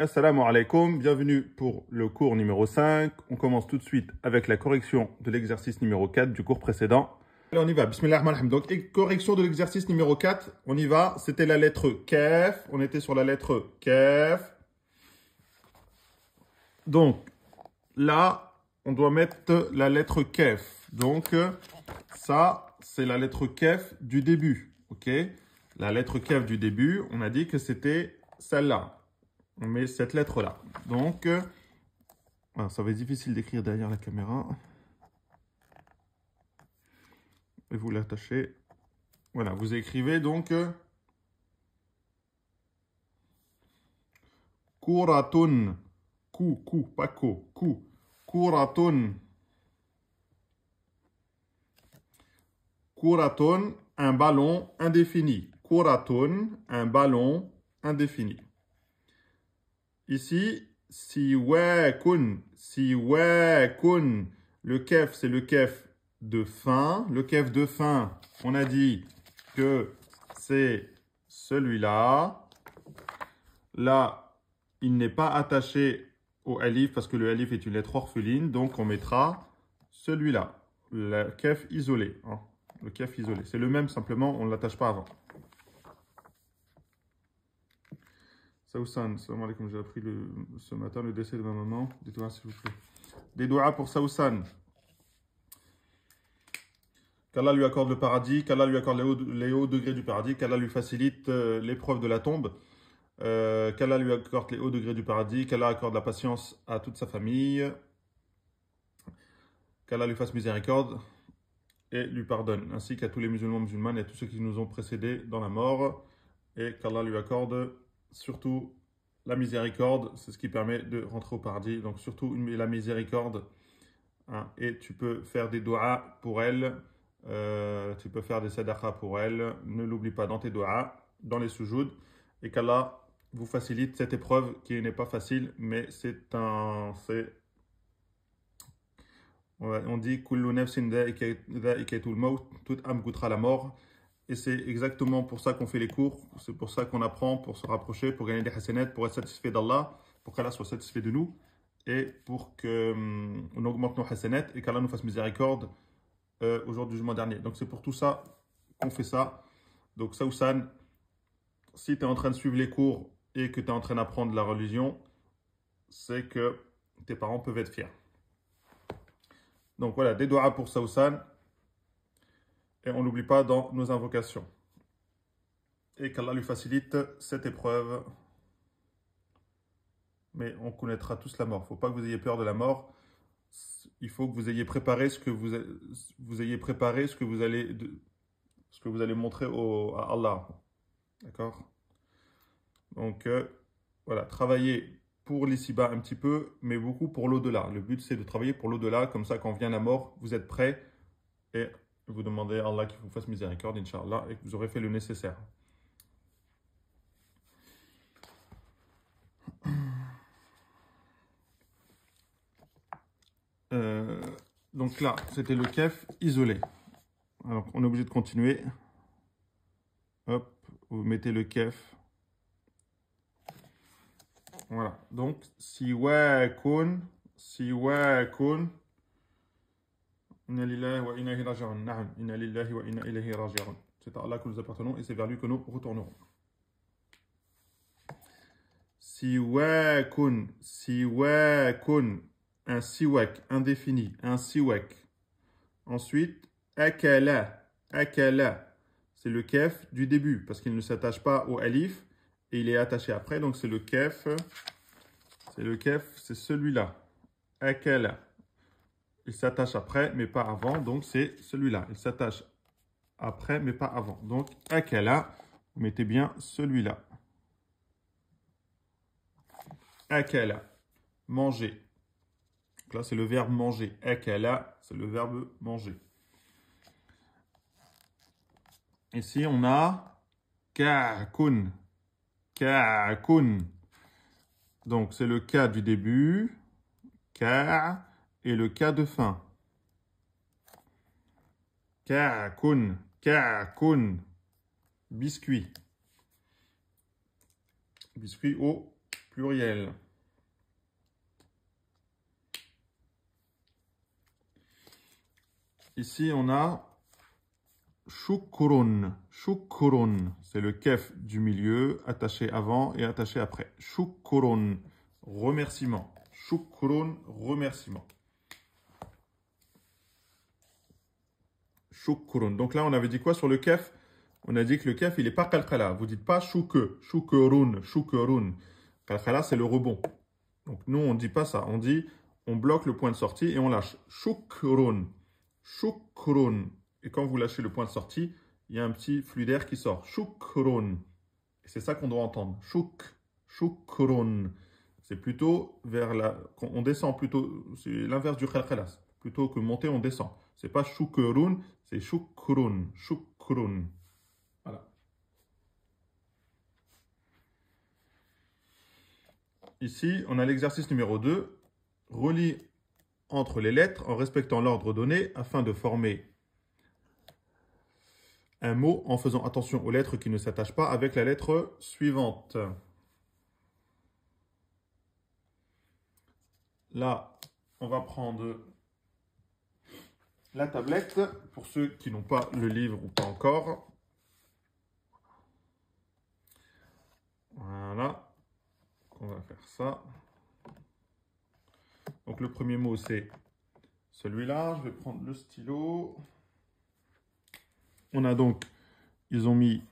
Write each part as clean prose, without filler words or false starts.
Assalamu alaikum, bienvenue pour le cours numéro 5. On commence tout de suite avec la correction de l'exercice numéro 4 du cours précédent. Allez, on y va, bismillahirrahmanirrahim. Donc, correction de l'exercice numéro 4, on y va. C'était la lettre Kaf, on était sur la lettre Kaf. Donc, là, on doit mettre la lettre Kaf. Donc, ça, c'est la lettre Kaf du début, ok? La lettre Kaf du début, on a dit que c'était celle-là. On met cette lettre-là. Donc, ça va être difficile d'écrire derrière la caméra. Et vous l'attachez. Voilà, vous écrivez donc Kuratun. Pas ko. Kuratun. Kuratun, un ballon indéfini. Kuratun, un ballon indéfini. Ici, siwakun, le kef, c'est le kef de fin. Le kef de fin, on a dit que c'est celui-là. Là, il n'est pas attaché au alif parce que le alif est une lettre orpheline. Donc, on mettra celui-là, le kef isolé. Hein, le kef isolé, c'est le même, simplement, on ne l'attache pas avant. Saousan, salam alaikum, j'ai appris ce matin le décès de ma maman. Dites-moi s'il vous plaît. Des doigts pour Saousan. Qu'Allah lui accorde le paradis, qu'Allah lui accorde les hauts degrés du paradis, qu'Allah lui facilite l'épreuve de la tombe, qu'Allah lui accorde les hauts degrés du paradis, qu'Allah accorde la patience à toute sa famille, qu'Allah lui fasse miséricorde et lui pardonne, ainsi qu'à tous les musulmans et à tous ceux qui nous ont précédés dans la mort, et qu'Allah lui accorde surtout la miséricorde, c'est ce qui permet de rentrer au paradis. Donc surtout la miséricorde. Hein, et tu peux faire des doigts pour elle. Tu peux faire des sadaqas pour elle. Ne l'oublie pas dans tes doigts, dans les sujouds. Et qu'Allah vous facilite cette épreuve qui n'est pas facile. Mais on dit Kullu nafsin dha'ikatul maut, toute âme goûtera la mort. Et c'est exactement pour ça qu'on fait les cours, c'est pour ça qu'on apprend, pour se rapprocher, pour gagner des hasanats, pour être satisfait d'Allah, pour qu'Allah soit satisfait de nous, et pour qu'on augmente nos hasanats, et qu'Allah nous fasse miséricorde au jour du jugement dernier. Donc c'est pour tout ça qu'on fait ça. Donc Saousan, si tu es en train de suivre les cours et que tu es en train d'apprendre la religion, c'est que tes parents peuvent être fiers. Donc voilà, des doigts pour Saousan. Et on n'oublie pas dans nos invocations. Et qu'Allah lui facilite cette épreuve. Mais on connaîtra tous la mort. Il ne faut pas que vous ayez peur de la mort. Il faut que vous ayez préparé ce que vous allez montrer à Allah. D'accord? Donc, voilà, travaillez pour l'ici-bas un petit peu, mais beaucoup pour l'au-delà. Le but, c'est de travailler pour l'au-delà. Comme ça, quand vient la mort, vous êtes prêts et vous demandez à Allah qu'il vous fasse miséricorde, Inch'Allah, et que vous aurez fait le nécessaire. Donc là, c'était le kef isolé. Alors, on est obligé de continuer. Hop, vous mettez le kef. Voilà. Donc, siwakun. Inna lillahi wa inna ilayhi raji'un. Na'am, inna lillahi wa inna ilayhi raji'un. C'est à Allah que nous appartenons et c'est vers lui que nous retournerons. Siwakun. Un siwak, indéfini, un siwak. Ensuite, akala. C'est le kef du début parce qu'il ne s'attache pas au alif et il est attaché après. Donc c'est le kef. C'est celui-là. Akala. Il s'attache après, mais pas avant. Donc, c'est celui-là. Il s'attache après, mais pas avant. Donc, akala, vous mettez bien celui-là. Akala, manger. Donc là, c'est le verbe manger. Akala, c'est le verbe manger. Ici, on a ka'kun. Donc, c'est le ka du début. Ka. Et le cas de fin. Ka'kun. Biscuit. Biscuit au pluriel. Ici, on a shukrun. Shukrun, c'est le kef du milieu, attaché avant et attaché après. Shukrun, remerciement. Shukrun, remerciement. Shukrun. Donc là, on avait dit quoi sur le kef? On a dit que le kef, il n'est pas qalqala. Vous dites pas shuke, shukrun, shukrun. Qalqala, c'est le rebond. Donc nous, on ne dit pas ça. On dit, on bloque le point de sortie et on lâche. Shukrun. Shukrun. Et quand vous lâchez le point de sortie, il y a un petit flux d'air qui sort. Shukrun. Et c'est ça qu'on doit entendre. Shukrun. C'est plutôt vers la... On descend plutôt... C'est l'inverse du khalkhalas. Plutôt que monter, on descend. C'est pas shukrun, c'est shukrun. Shukrun. Voilà. Ici, on a l'exercice numéro 2. Relie entre les lettres en respectant l'ordre donné afin de former un mot en faisant attention aux lettres qui ne s'attachent pas avec la lettre suivante. Là, on va prendre la tablette pour ceux qui n'ont pas le livre ou pas encore. Voilà. On va faire ça. Donc le premier mot, c'est celui-là. Je vais prendre le stylo. On a donc, ils ont mis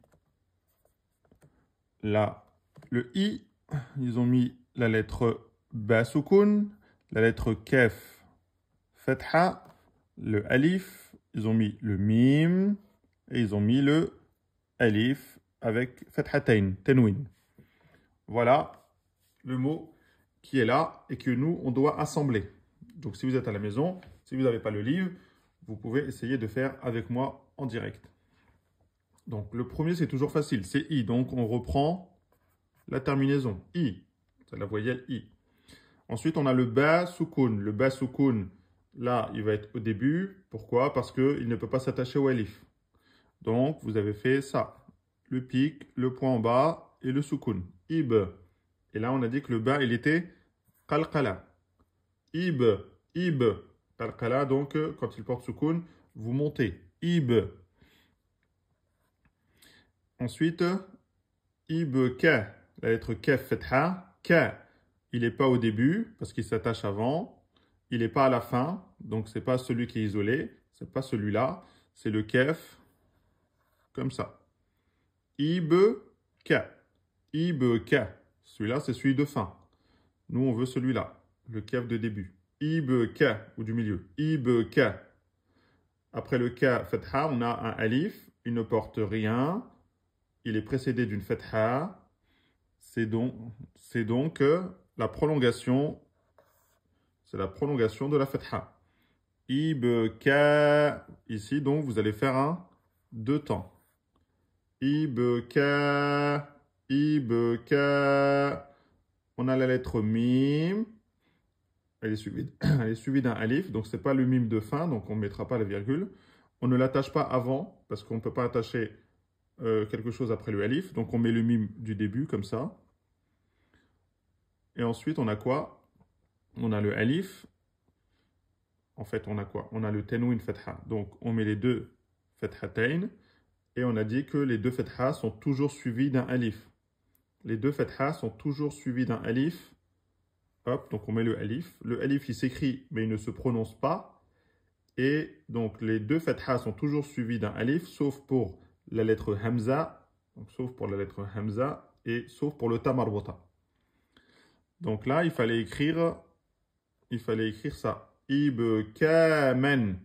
là le i, ils ont mis la lettre ba soukoun, la lettre kef fatha, le alif, ils ont mis le mim et ils ont mis le alif avec fathatayn, tanwin. Voilà le mot qui est là et que nous, on doit assembler. Donc si vous êtes à la maison, si vous n'avez pas le livre, vous pouvez essayer de faire avec moi en direct. Donc le premier, c'est toujours facile, c'est i. Donc on reprend la terminaison, i. C'est la voyelle i. Ensuite, on a le ba soukoun. Le ba soukoun, là, il va être au début. Pourquoi? Parce qu'il ne peut pas s'attacher au alif. Donc, vous avez fait ça. Le pic, le point en bas et le soukoun. Ib. Et là, on a dit que le ba, il était qalqala. Ib, ib. Qalqala, donc, quand il porte soukoun, vous montez. Ib. Ensuite, ib ka. La lettre kef fatha. Ka. Il n'est pas au début parce qu'il s'attache avant. Il n'est pas à la fin, donc ce n'est pas celui qui est isolé. Ce n'est pas celui-là. C'est le kef, comme ça. Ib ka. Ib ka. Celui-là, c'est celui de fin. Nous, on veut celui-là, le kef de début. Ib ka, ou du milieu. Ib ka. Après le ka fatha, on a un alif. Il ne porte rien. Il est précédé d'une fatha. C'est donc la prolongation, c'est la prolongation de la fatha. Ibka, ici, donc, vous allez faire un deux temps. Ibka, ibka. On a la lettre mim. Elle est suivie d'un alif, donc ce n'est pas le mim de fin, donc on ne mettra pas la virgule. On ne l'attache pas avant, parce qu'on ne peut pas attacher quelque chose après le alif. Donc on met le mim du début, comme ça. Et ensuite, on a quoi? On a le alif. En fait, on a quoi? On a le tanwin fatha. Donc, on met les deux fathatayn. Et on a dit que les deux fathas sont toujours suivis d'un alif. Les deux fathas sont toujours suivis d'un alif. Hop, donc on met le alif. Le alif, il s'écrit, mais il ne se prononce pas. Et donc, les deux fathas sont toujours suivis d'un alif, sauf pour la lettre hamza. Donc, sauf pour la lettre hamza et sauf pour le ta marbouta. Donc là, il fallait écrire ça. Ib kamen.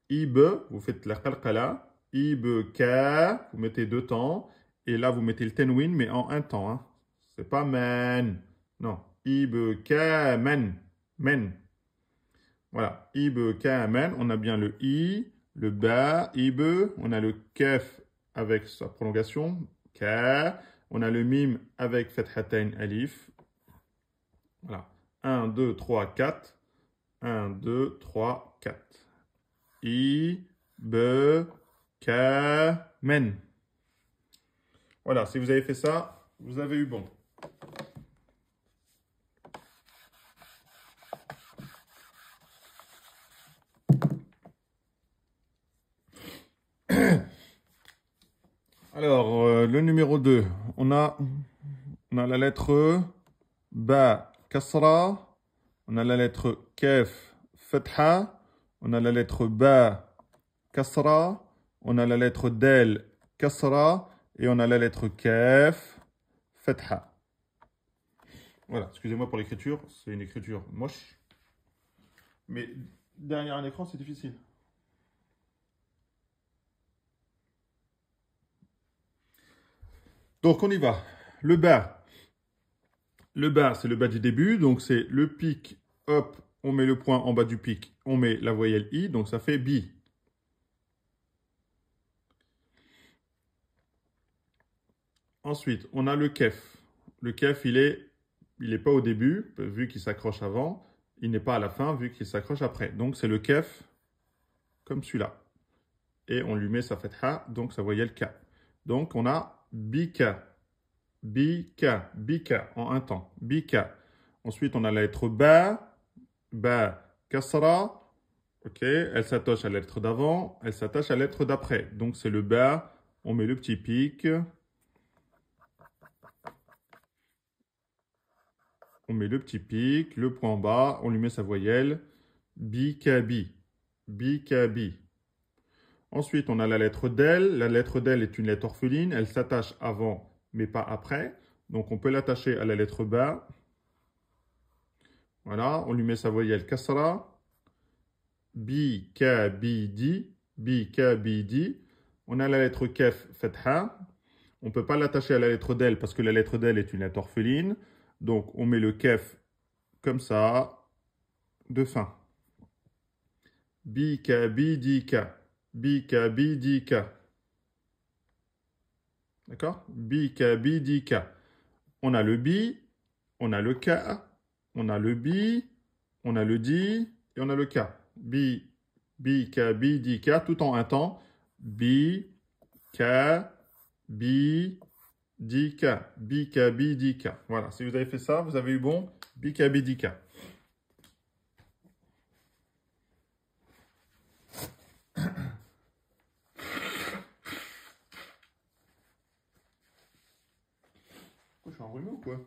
Ib, vous faites la qalqala. Ib ka, vous mettez deux temps. Et là, vous mettez le tanwin, mais en un temps. Hein. C'est pas men. Non. Ib kamen. Men. Voilà. Ib kamen. On a bien le i, le ba, ib. On a le kef avec sa prolongation. Ka. On a le mim avec fathatayn alif. Voilà. 1, 2, 3, 4. 1, 2, 3, 4. I, B, K, men. Voilà, si vous avez fait ça, vous avez eu bon. Alors, le numéro 2, on a la lettre Ba, Kasra, on a la lettre Kef, Fatha, on a la lettre Ba, Kasra, on a la lettre Del, Kasra, et on a la lettre Kef, Fatha. Voilà, excusez-moi pour l'écriture, c'est une écriture moche. Mais derrière un écran, c'est difficile. Donc, on y va. Le Ba. Le Ba, c'est le bas du début. Donc, c'est le pic. Hop, on met le point en bas du pic. On met la voyelle I. Donc, ça fait Bi. Ensuite, on a le Kef. Le Kef, il est pas au début, vu qu'il s'accroche avant. Il n'est pas à la fin, vu qu'il s'accroche après. Donc, c'est le Kef, comme celui-là. Et on lui met sa fatha, donc sa voyelle K. Donc, on a Bika. Bika. Bika, en un temps. Bika. Ensuite, on a la lettre Ba. Ba. Kasra. Ok, elle s'attache à la lettre d'avant. Elle s'attache à la lettre d'après. Donc, c'est le Ba. On met le petit pic. On met le petit pic, le point en bas, on lui met sa voyelle. Bikabi. Bikabi. Ensuite, on a la lettre Del. La lettre Del est une lettre orpheline. Elle s'attache avant, mais pas après. Donc, on peut l'attacher à la lettre Ba. Voilà, on lui met sa voyelle Kasra. Bikabidi. Bikabidi. On a la lettre Kef, Fatha. On ne peut pas l'attacher à la lettre Del parce que la lettre Del est une lettre orpheline. Donc, on met le Kef comme ça, de fin. Bika, bidika. Bika, bidika. D'accord? Bika, bidika. On a le bi, on a le ka, on a le bi, on a le di et on a le ka. Bi, bika, bidika, tout en un temps. Bi, ka, bi, dika. Bika, bidika. Voilà, si vous avez fait ça, vous avez eu bon. Bika, bidika. Je suis enrhumé ou quoi?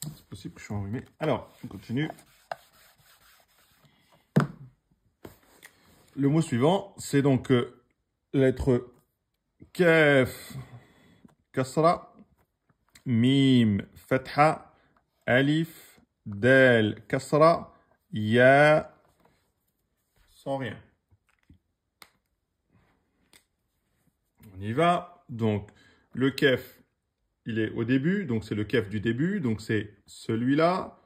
C'est possible que je suis enrhumé. Alors, on continue. Le mot suivant, c'est donc lettre Kaf, Kasra, Mim, Fatha, Alif, Dal, Kasra, Ya, sans rien. On y va. Donc, le Kef, il est au début, donc c'est le Kef du début, donc c'est celui-là.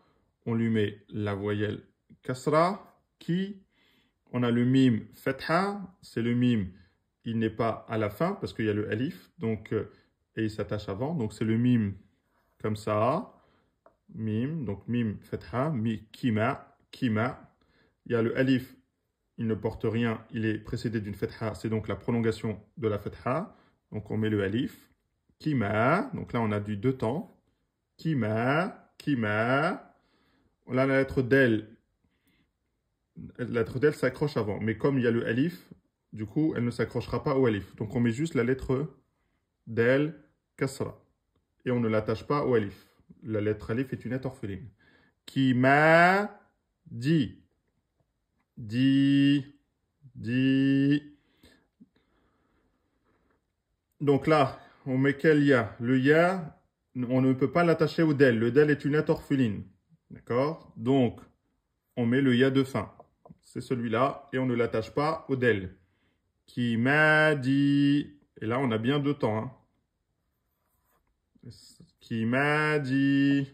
On lui met la voyelle Kasra, qui. On a le Mim, Fatha, c'est le Mim, il n'est pas à la fin parce qu'il y a le Alif, donc, et il s'attache avant, donc c'est le Mim comme ça. Mim, donc Mim, Fatha, Kima, Kima. Il y a le Alif, il ne porte rien, il est précédé d'une Fatha, c'est donc la prolongation de la Fatha. Donc on met le Alif. Kima, donc là on a du deux temps. Kima, Kima. On a la lettre Del. La lettre Del s'accroche avant, mais comme il y a le Alif, du coup elle ne s'accrochera pas au Alif. Donc on met juste la lettre Del, Kasra. Et on ne l'attache pas au Alif. La lettre Alif est une lettre orpheline. Qui m'a dit. Dit. Donc là, on met quel Ya? Le Ya, on ne peut pas l'attacher au Del. Le Del est une lettre orpheline. D'accord? Donc, on met le Ya de fin. C'est celui-là. Et on ne l'attache pas au Del. Qui m'a dit. Et là, on a bien deux temps. Hein. Qui m'a dit.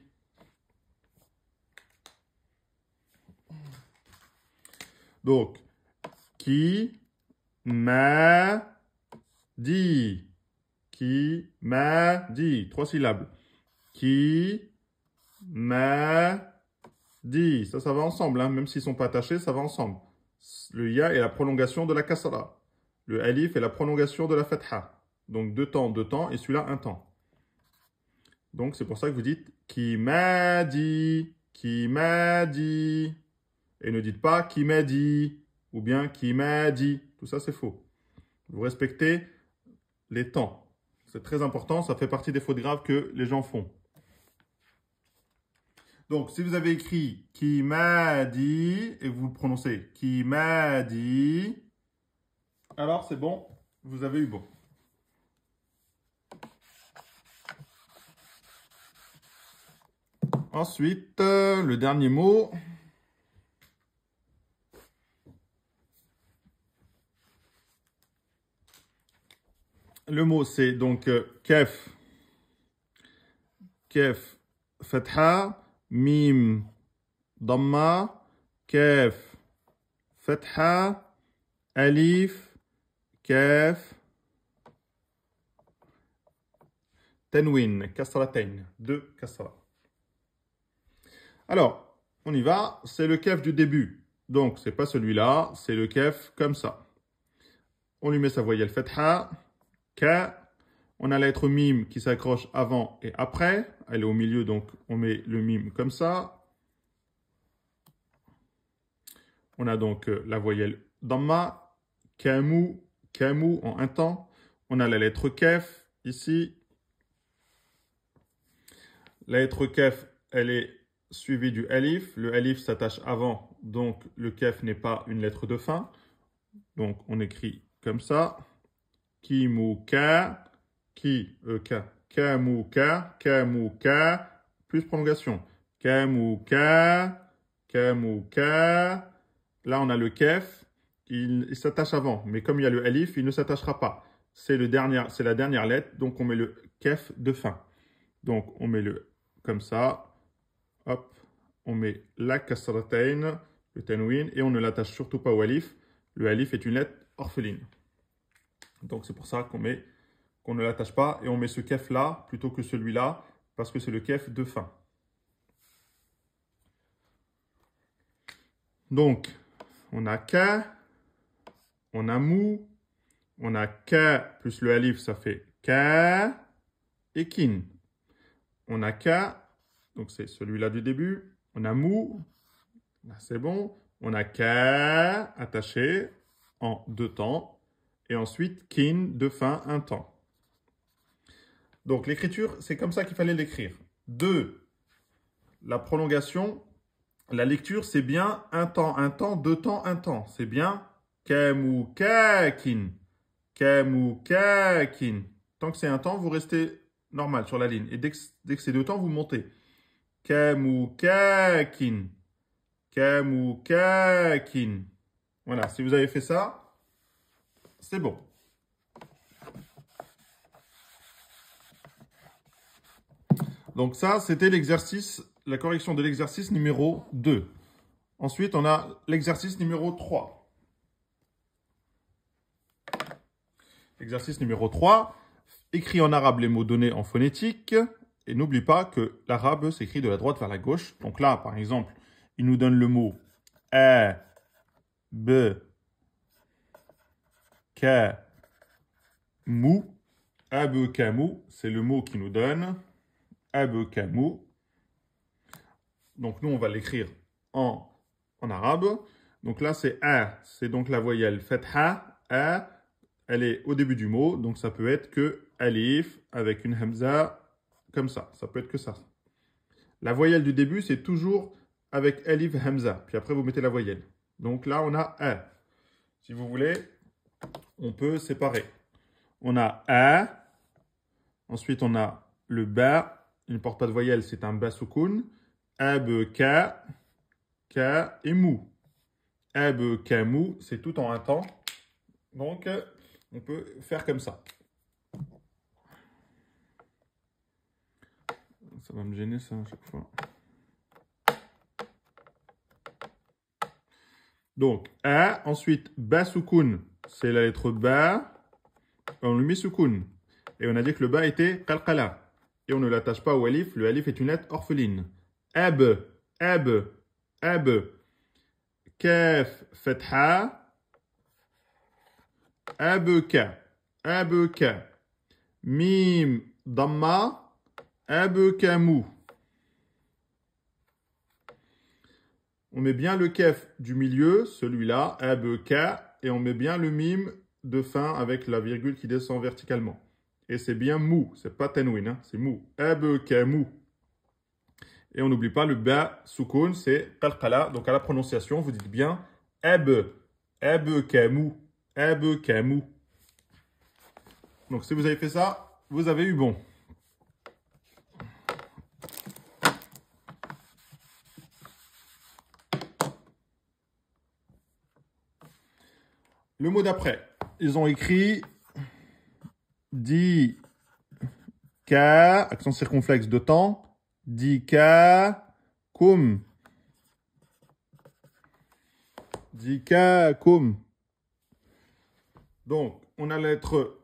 Donc, qui m'a dit. Qui m'a dit. Trois syllabes. Qui m'a dit. Ça va ensemble. Hein. Même s'ils ne sont pas attachés, ça va ensemble. Le ya est la prolongation de la kasra. Le alif est la prolongation de la fatha. Donc deux temps, et celui-là un temps. Donc c'est pour ça que vous dites qui m'a dit, qui m'a dit. Et ne dites pas qui m'a dit, ou bien qui m'a dit. Tout ça c'est faux. Vous respectez les temps. C'est très important, ça fait partie des fautes graves que les gens font. Donc, si vous avez écrit « qui m'a dit » et vous le prononcez « qui m'a dit », alors c'est bon, vous avez eu bon. Ensuite, le dernier mot. Le mot, c'est donc kef, fatha, mim, damma, kef, fatha, alif, kef, tanwin, kasratain, deux kasra. Alors, on y va, c'est le kef du début. Donc, c'est pas celui-là, c'est le kef comme ça. On lui met sa voyelle fatha, ka. On a la lettre mim qui s'accroche avant et après. Elle est au milieu, donc on met le mim comme ça. On a donc la voyelle damma, kamu, kamu en un temps. On a la lettre kef ici. La lettre kef, elle est suivie du alif. Le alif s'attache avant, donc le kef n'est pas une lettre de fin. Donc on écrit comme ça. Kimuka. Ki, kamuka, kamuka, plus prolongation. Kamuka, kamuka. Là, on a le kef, il s'attache avant. Mais comme il y a le alif, il ne s'attachera pas. C'est la dernière lettre, donc on met le kef de fin. Donc, on met le comme ça. Hop, on met la kasratain, le tanwin, et on ne l'attache surtout pas au alif. Le alif est une lettre orpheline. Donc, c'est pour ça qu'on ne l'attache pas et on met ce kef là plutôt que celui-là parce que c'est le kef de fin. Donc, on a ka, on a mou, on a ka plus le alif, ça fait ka et kin. On a ka, donc c'est celui-là du début. On a mou, là c'est bon. On a ka attaché en deux temps et ensuite kin de fin un temps. Donc, l'écriture, c'est comme ça qu'il fallait l'écrire. 2. La prolongation, la lecture, c'est bien un temps, deux temps, un temps. C'est bien kamukakin, kamukakin. Tant que c'est un temps, vous restez normal sur la ligne. Et dès que c'est deux temps, vous montez. Kamukakin, kamukakin. Voilà, si vous avez fait ça, c'est bon. Donc ça, c'était l'exercice, la correction de l'exercice numéro 2. Ensuite, on a l'exercice numéro 3. Exercice numéro 3. Écris en arabe les mots donnés en phonétique. Et n'oublie pas que l'arabe s'écrit de la droite vers la gauche. Donc là, par exemple, il nous donne le mot a, b, ka, mou. Abekamu, c'est le mot qui nous donne. Abekamu. Donc nous, on va l'écrire en arabe. Donc là, c'est A. C'est donc la voyelle fatha. A, elle est au début du mot. Donc ça peut être que alif avec une hamza comme ça. Ça peut être que ça. La voyelle du début, c'est toujours avec alif hamza. Puis après, vous mettez la voyelle. Donc là, on a A. Si vous voulez, on peut séparer. On a A. Ensuite, on a le ba. Il ne porte pas de voyelle, c'est un ba soukoun. Ab, ka, ka et mou. Ab, ka, mou, c'est tout en un temps. Donc, on peut faire comme ça. Ça va me gêner ça à chaque fois. Donc, a, ensuite, ba soukoun, c'est la lettre ba. On lui met soukoun. Et on a dit que le ba était qalqala. Et on ne l'attache pas au alif. Le alif est une lettre orpheline. Ab, ab, ab. Kaf, fatha. Abka, abka. Mim, damma. Abkamu. On met bien le kef du milieu, celui-là, abka. Et on met bien le mim de fin avec la virgule qui descend verticalement. Et c'est bien mou, c'est pas tanwin, hein, c'est mou. Abkamu. Et on n'oublie pas le ba soukoun, c'est qalqala. Donc à la prononciation, vous dites bien abkamu. Abkamu. Donc si vous avez fait ça, vous avez eu bon. Le mot d'après, ils ont écrit di ka, accent circonflexe de temps, di ka kum. Di ka kum. Donc, on a la lettre,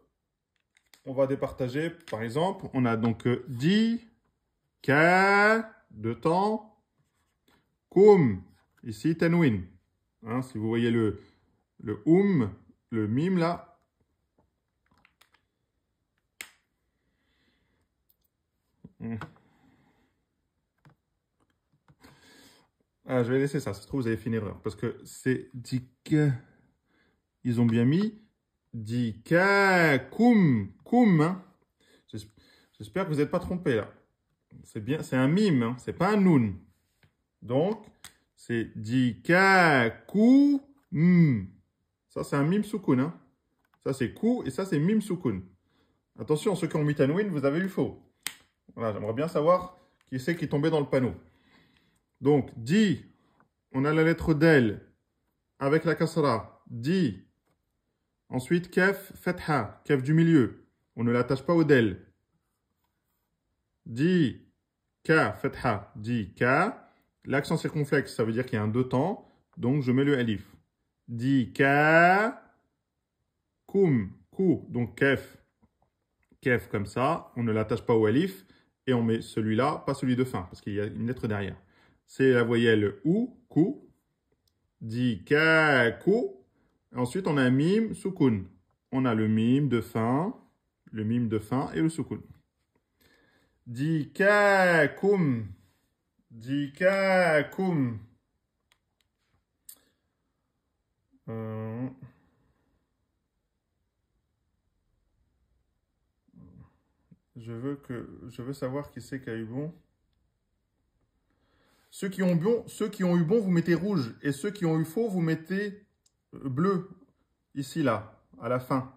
on va départager, par exemple, on a donc di ka de temps, kum, ici tanwin. Hein, si vous voyez le le mime là. Ah, je vais laisser ça, ça se trouve vous avez fait une erreur. Parce que c'est dika. Ils ont bien mis dika kum. Kum. Hein. J'espère que vous n'êtes pas trompé là. C'est bien, c'est un mime, hein, c'est pas un noun. Donc, c'est dika kum. Ça, c'est un mime soukoun. Hein. Ça, c'est kou et ça, c'est mime soukoun. Attention, ceux qui ont mis tanwin, vous avez eu faux. Voilà, j'aimerais bien savoir qui c'est qui est tombé dans le panneau. Donc, di, on a la lettre del avec la kasra. Di. Ensuite, kef, fetha, kef du milieu. On ne l'attache pas au del. Di, ka, fetha, di, ka. L'accent circonflexe, ça veut dire qu'il y a un deux temps. Donc, je mets le alif. Di, ka, kum, kou. Donc, kef. Kef comme ça. On ne l'attache pas au alif. Et on met celui-là, pas celui de fin, parce qu'il y a une lettre derrière. C'est la voyelle ou, kou. Di, ka, kou. Ensuite, on a un mime, soukoun. On a le mime de fin et le soukoun. Di, ka, kum. Di, ka, kum. Je veux savoir qui c'est qui a eu bon. Ceux qui ont eu bon, vous mettez rouge. Et ceux qui ont eu faux, vous mettez bleu. Ici, là, à la fin.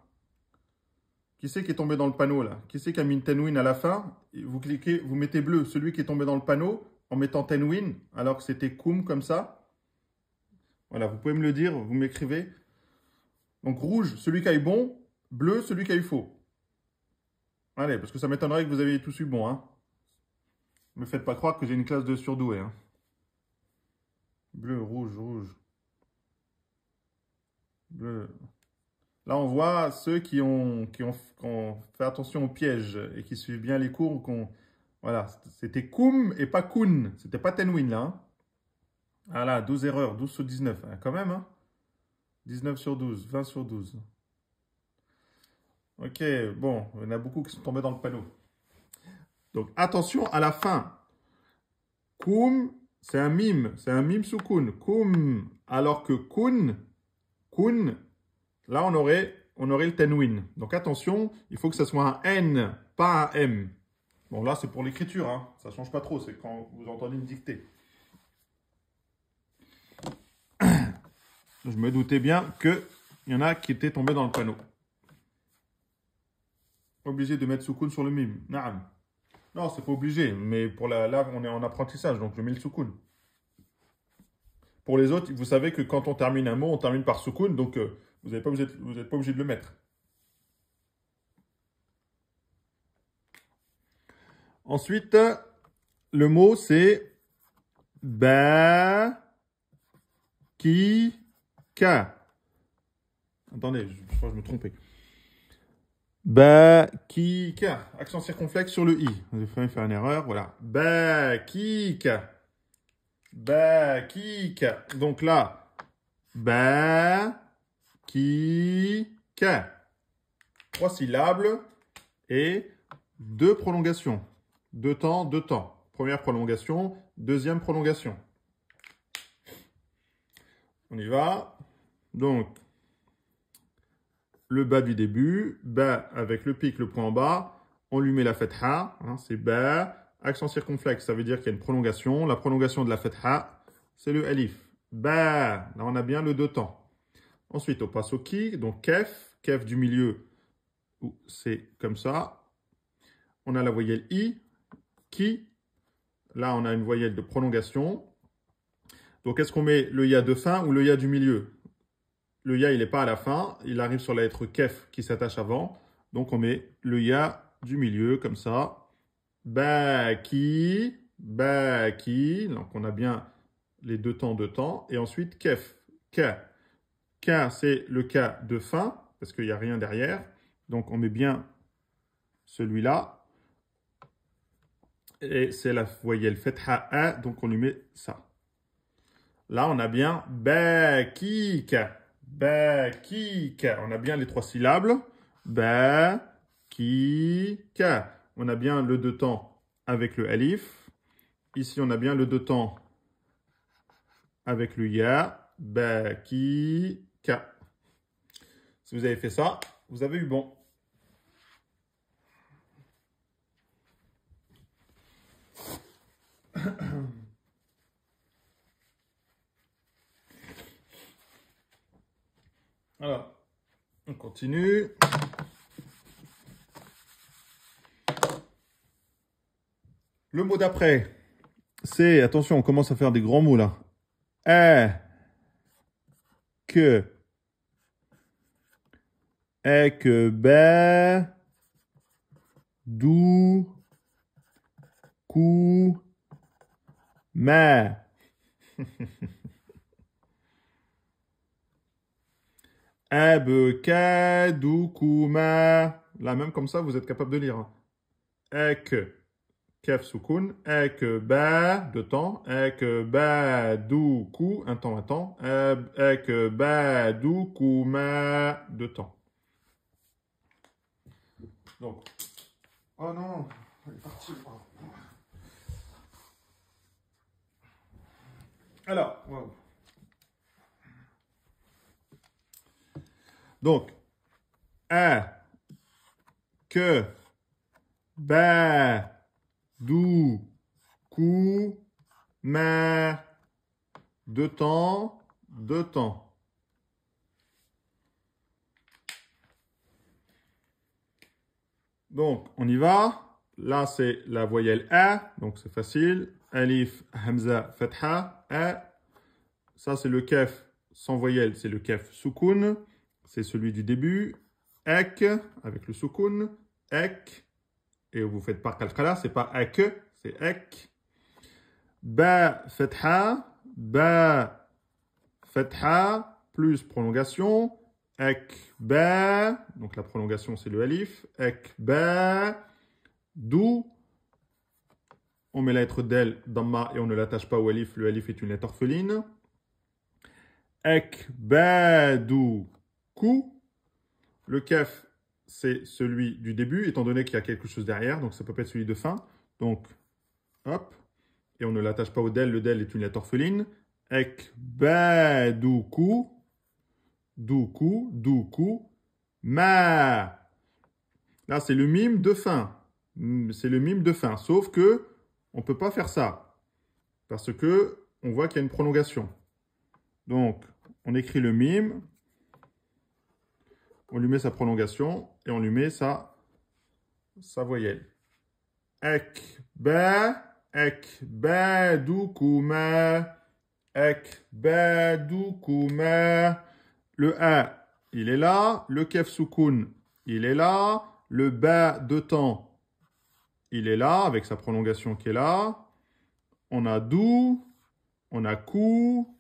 Qui c'est qui est tombé dans le panneau, là? Qui c'est qui a mis une tanwin à la fin? Vous cliquez, vous mettez bleu. Celui qui est tombé dans le panneau, en mettant tanwin, alors que c'était kum, comme ça. Voilà, vous pouvez me le dire, vous m'écrivez. Donc, rouge, celui qui a eu bon. Bleu, celui qui a eu faux. Allez, parce que ça m'étonnerait que vous ayez tous eu bon, hein. Ne me faites pas croire que j'ai une classe de surdoués, hein. Bleu, rouge, rouge. Bleu. Là, on voit ceux qui ont fait attention au piège et qui suivent bien les cours. Voilà, c'était koum et pas kun. C'était pas tenwin, là. Hein. Voilà, 12 erreurs, 12 sur 19. Hein, quand même, hein. 19 sur 12, 20 sur 12. Ok, bon, il y en a beaucoup qui sont tombés dans le panneau. Donc, attention à la fin. Koum, c'est un mime soukoun. Koum, alors que kun, là, on aurait le tanwin. Donc, attention, il faut que ce soit un N, pas un M. Bon, là, c'est pour l'écriture, hein. Ça ne change pas trop, c'est quand vous entendez une dictée. Je me doutais bien qu'il y en a qui étaient tombés dans le panneau. Obligé de mettre soukoun sur le mime. Naam. Non, c'est pas obligé, mais pour là, on est en apprentissage, donc je mets le soukoun. Pour les autres, vous savez que quand on termine un mot, on termine par soukoun, donc vous n'êtes pas obligé de le mettre. Ensuite, le mot c'est ba, ki, ka. Attendez, je crois que je me trompais. Ba, ki, ka. Accent circonflexe sur le i. J'ai failli faire une erreur, voilà. Ba, ki, ka. Ba, ki, ka. Donc là, ba, ki, ka. 3 syllabes et 2 prolongations. 2 temps, 2 temps. Première prolongation, deuxième prolongation. On y va. Donc, le bas du début, ba avec le pic, le point en bas, on lui met la fetha, hein, c'est ba, accent circonflexe, ça veut dire qu'il y a une prolongation. La prolongation de la fetha, c'est le alif. Ba, là on a bien le deux temps. Ensuite, on passe au ki, donc kef, kef du milieu, c'est comme ça. On a la voyelle i, ki, là on a une voyelle de prolongation. Donc est-ce qu'on met le ya de fin ou le ya du milieu? Le ya, il n'est pas à la fin, il arrive sur la lettre kef qui s'attache avant. Donc on met le ya du milieu, comme ça. Baki, baki. Donc on a bien les deux temps. Et ensuite kef, ka. Ka, c'est le ka de fin, parce qu'il n'y a rien derrière. Donc on met bien celui-là. Et c'est la voyelle fetha a, donc on lui met ça. Là, on a bien bakika. Bakika. On a bien les trois syllabes. Bakika. On a bien le deux temps avec le alif. Ici, on a bien le deux temps avec le ya. Bakika. Si vous avez fait ça, vous avez eu bon. Alors, on continue. Le mot d'après, c'est, attention, on commence à faire des grands mots là. Que, be, dou, cou, ma. Ka, dou, cou, ma. Là, même comme ça, vous êtes capable de lire. Ek, kef, soukoun. Ek, ba, deux temps. Ek, ba, dou, cou, un temps. Ek, ba, dou, cou, ma, deux temps. Donc, oh non, elle est partie. Alors, wow. Donc, que, ba, dou, cou, ma, deux temps. Donc, on y va. Là, c'est la voyelle A, donc c'est facile. Alif, hamza, fatha, A. Ça, c'est le kef sans voyelle, c'est le kef soukoun. C'est celui du début. Ek, avec le soukoun. Ek. Et vous faites par kalkala, c'est pas ek, c'est ek. Ba, fatha. Ba, fatha, plus prolongation. Ek, ba. Donc la prolongation, c'est le alif. Ek, ba. Dou. On met la lettre del, damma, et on ne l'attache pas au alif. Le alif est une lettre orpheline. Ek, ba, dou, kou. Le kef, c'est celui du début, étant donné qu'il y a quelque chose derrière. Donc, ça peut pas être celui de fin. Donc, hop. Et on ne l'attache pas au del. Le del est une lettre orpheline. Ek, ba, dou, kou. Dou, kou. Ma. Là, c'est le mime de fin. C'est le mime de fin. Sauf que on ne peut pas faire ça. Parce que on voit qu'il y a une prolongation. Donc, on écrit le mime. On lui met sa prolongation. Et on lui met sa voyelle. Ek, ba, dou, kou, ma. Ek, ba, dou, kou, ma. Le A, il est là. Le kef soukoun, il est là. Le ba de temps, il est là, avec sa prolongation qui est là. On a dou, on a kou,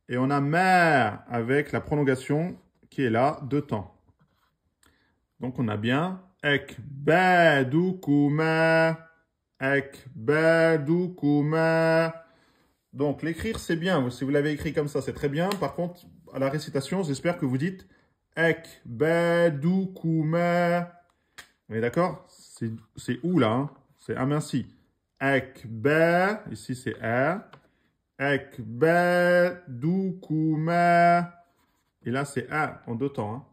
et on a ma, avec la prolongation qui est là, de temps. Donc on a bien ek, ba, dou, kou, ma. Ek, ba, dou, kou, ma. Donc l'écrire, c'est bien. Si vous l'avez écrit comme ça, c'est très bien. Par contre, à la récitation, j'espère que vous dites ek, ba, dou, kou, ma. On est d'accord? C'est ou là, hein? C'est aminci. Ek, ba, ici c'est a. Ek, ba, dou, kou, ma. Et là c'est a en deux temps. Hein?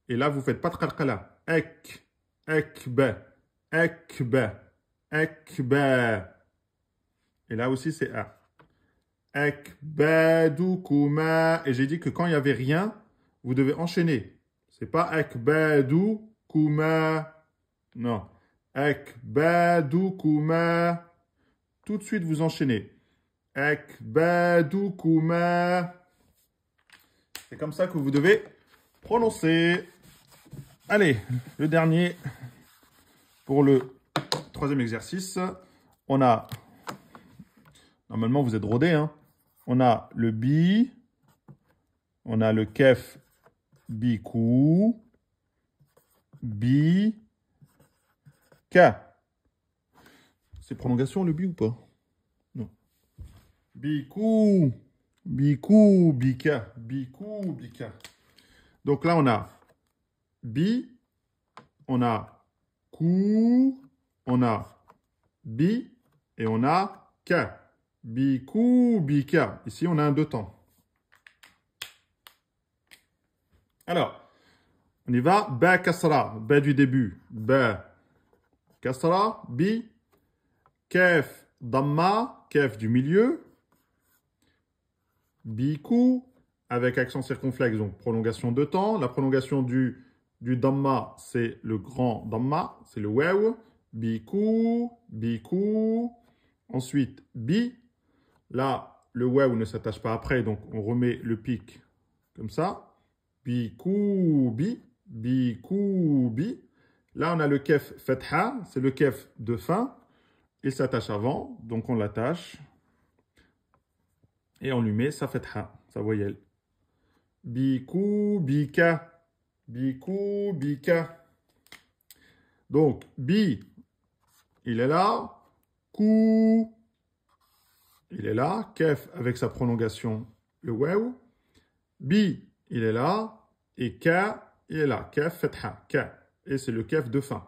Et là, vous ne faites pas de qalqala. Ekba, ekba, ekba. Et là aussi, c'est A. Ekbadoukuma. Et j'ai dit que quand il n'y avait rien, vous devez enchaîner. C'est pas ekbadoukuma. Non. Ekbadoukuma. Tout de suite, vous enchaînez. Ekbadoukuma. C'est comme ça que vous devez prononcer. Allez, le dernier pour le troisième exercice. On a, normalement vous êtes rodé, hein. On a le bi, on a le kef, bikou, bi, ka. C'est prolongation le bi ou pas? Non. Bikou, bikou, bika, bikou, bika. Donc là on a bi, on a kou, on a bi et on a ka. Bikou, bika. Ici, on a un deux temps. Alors, on y va. Ba kasra. Ba du début. Ba kasra. Bi. Kef damma. Kef du milieu. Bikou. Avec accent circonflexe, donc prolongation de temps. La prolongation du damma, c'est le grand damma. C'est le wew. Bikou. Bikou. Ensuite, bi. Là, le wew ne s'attache pas après, donc on remet le pic comme ça. Bikoubi, bikoubi. Là, on a le kef fetha, c'est le kef de fin. Il s'attache avant, donc on l'attache. Et on lui met sa fetha, sa voyelle. Bikoubika, bikoubika. Donc, bi, il est là. Kou, il est là. Kef avec sa prolongation, le wew. Bi, il est là. Et ka, il est là. Kef, fetha, ka. Et c'est le kef de fin.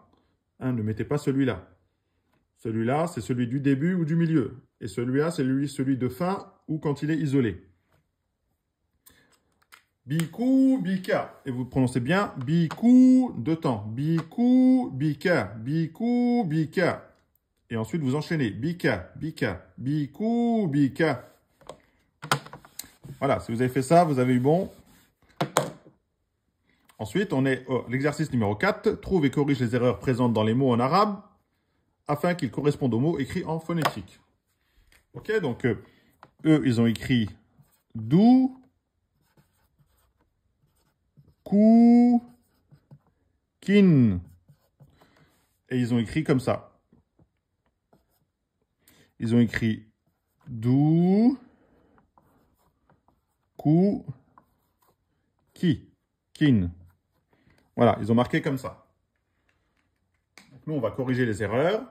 Hein, ne mettez pas celui-là. Celui-là, c'est celui du début ou du milieu. Et celui-là, c'est celui de fin ou quand il est isolé. Bikou, bika. Et vous prononcez bien bikou, deux temps. Bikou, bika. Bikou, bika. Et ensuite, vous enchaînez. Bika, bika. Bikou, bika. Voilà, si vous avez fait ça, vous avez eu bon. Ensuite, on est l'exercice numéro 4. Trouve et corrige les erreurs présentes dans les mots en arabe afin qu'ils correspondent aux mots écrits en phonétique. Ok, donc eux, ils ont écrit dou, kou, kin. Et ils ont écrit comme ça. Ils ont écrit dou, kou, ki, kin. Voilà, ils ont marqué comme ça. Donc nous, on va corriger les erreurs.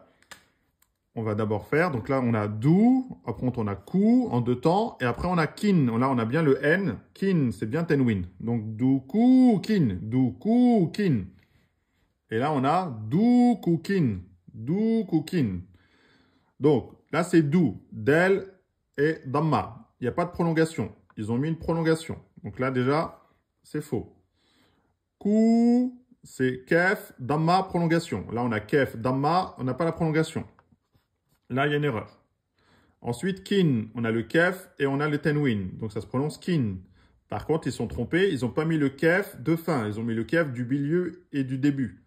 On va d'abord faire, donc là, on a dou, après on a kou en deux temps, et après on a kin. Là, on a bien le N. Kin, c'est bien tenwin. Donc dou, kou, kin. Dou, kou, kin. Et là, on a dou, kou, kin. Dou, kou, kin. Donc, là, c'est dou, del et damma. Il n'y a pas de prolongation. Ils ont mis une prolongation. Donc là, déjà, c'est faux. Kou, c'est kef, damma, prolongation. Là, on a kef, damma, on n'a pas la prolongation. Là, il y a une erreur. Ensuite, kin, on a le kef et on a le tenwin. Donc, ça se prononce kin. Par contre, ils sont trompés. Ils n'ont pas mis le kef de fin. Ils ont mis le kef du milieu et du début.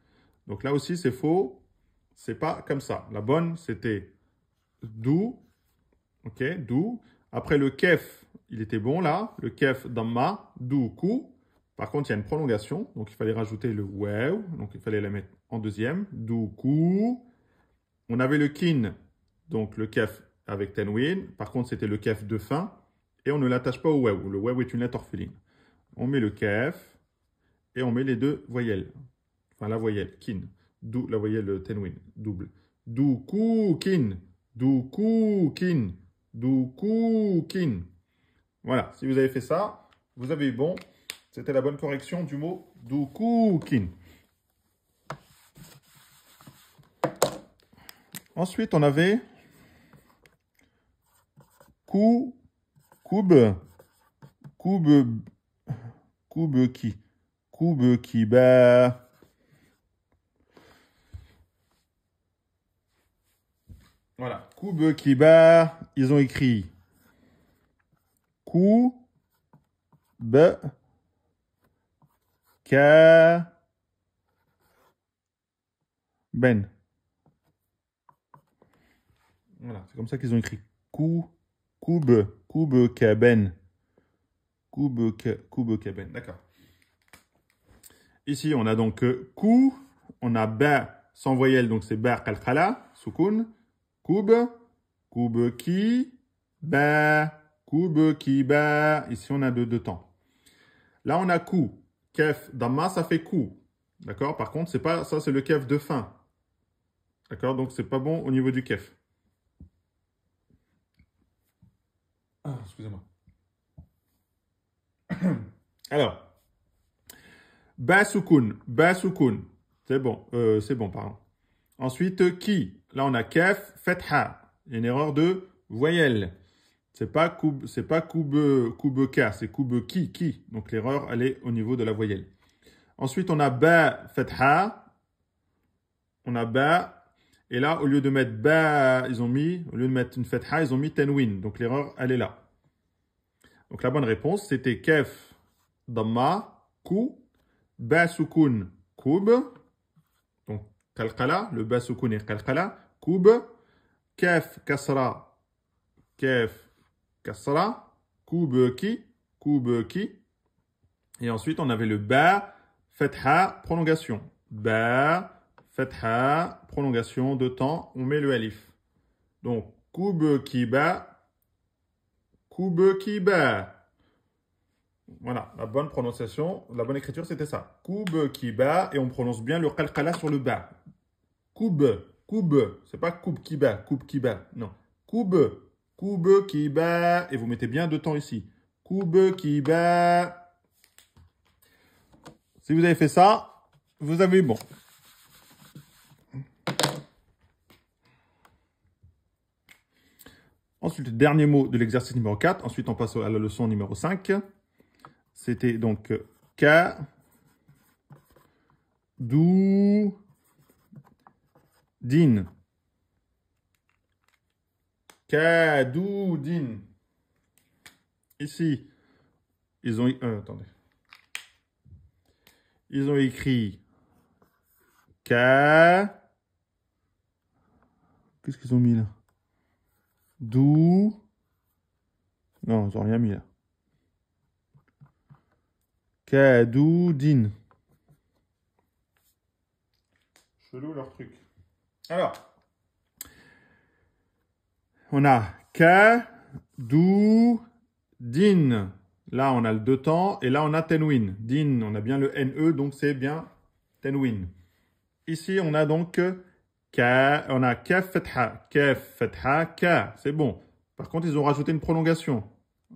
Donc là aussi, c'est faux. C'est pas comme ça. La bonne, c'était dou. Ok, dou. Après, le kef, il était bon là. Le kef damma, dou, kou. Par contre, il y a une prolongation. Donc, il fallait rajouter le wew. Donc, il fallait la mettre en deuxième. Dou, kou. On avait le kin. Donc, le kef avec tenwin. Par contre, c'était le kef de fin. Et on ne l'attache pas au wew. Le wew est une lettre orpheline. On met le kef. Et on met les deux voyelles. Enfin, la voyelle, kin. D'où la voyelle tenwin, double. Du ku kin. Du ku kin. Du ku kin. Voilà, si vous avez fait ça, vous avez eu bon. C'était la bonne correction du mot du ku kin. Ensuite, on avait ku, kub, kub, kub qui, Koubekiba. Voilà, Koubekiba, ils ont écrit Kou, B, K, Ben. Voilà, c'est comme ça qu'ils ont écrit Koube, Kaben. Kaben, d'accord. Ici, on a donc Kou, on a Ba sans voyelle, donc c'est Ba Kalkala, Soukoun. Koube ki, Ba, Koube ki, Ba. Ici, on a deux temps. Là, on a Kou. Kef, Damma, ça fait Kou. D'accord? Par contre, c'est pas ça, c'est le kef de fin. D'accord? Donc, c'est pas bon au niveau du kef. Ah, excusez-moi. Alors, Ba soukoun. C'est bon, pardon. Ensuite, ki. Là, on a kef, fetha. Une erreur de voyelle. C'est pas koube ka, c'est koube ki. Donc, l'erreur, elle est au niveau de la voyelle. Ensuite, on a ba, fetha. On a ba. Et là, au lieu de mettre ba, au lieu de mettre une fetha, ils ont mis tenwin. Donc, l'erreur, elle est là. Donc, la bonne réponse, c'était kef, damma, kou, ba soukoun, koub. Donc, kalkala, le ba soukoun est kalkala, koub, kef, kasra, koub ki. Et ensuite, on avait le ba, fetha, prolongation. Ba, fetha, prolongation de temps, on met le alif. Donc, koub ki ba. Voilà, la bonne prononciation, la bonne écriture, c'était ça. Koubekiba, et on prononce bien le kalkala sur le ba. Koube, c'est pas kiba, non. Koubekiba, et vous mettez bien deux temps ici. Koubekiba. Si vous avez fait ça, vous avez eu bon. Ensuite, le dernier mot de l'exercice numéro 4. Ensuite, on passe à la leçon numéro 5. C'était donc ka, dou, din. Ka, dou, din. Ici, ils ont... attendez. Ils ont écrit ka... Qu'est-ce qu'ils ont mis là? Dou... Non, ils n'ont rien mis là. Kadoudine. Chelou leur truc. Alors, on a Kadoudine. Là, on a le deux temps. Et là, on a tenwin. Din, on a bien le NE, donc c'est bien tenwin. Ici, on a donc on a kaf fetha. Kaf fetha, ka. C'est bon. Par contre, ils ont rajouté une prolongation.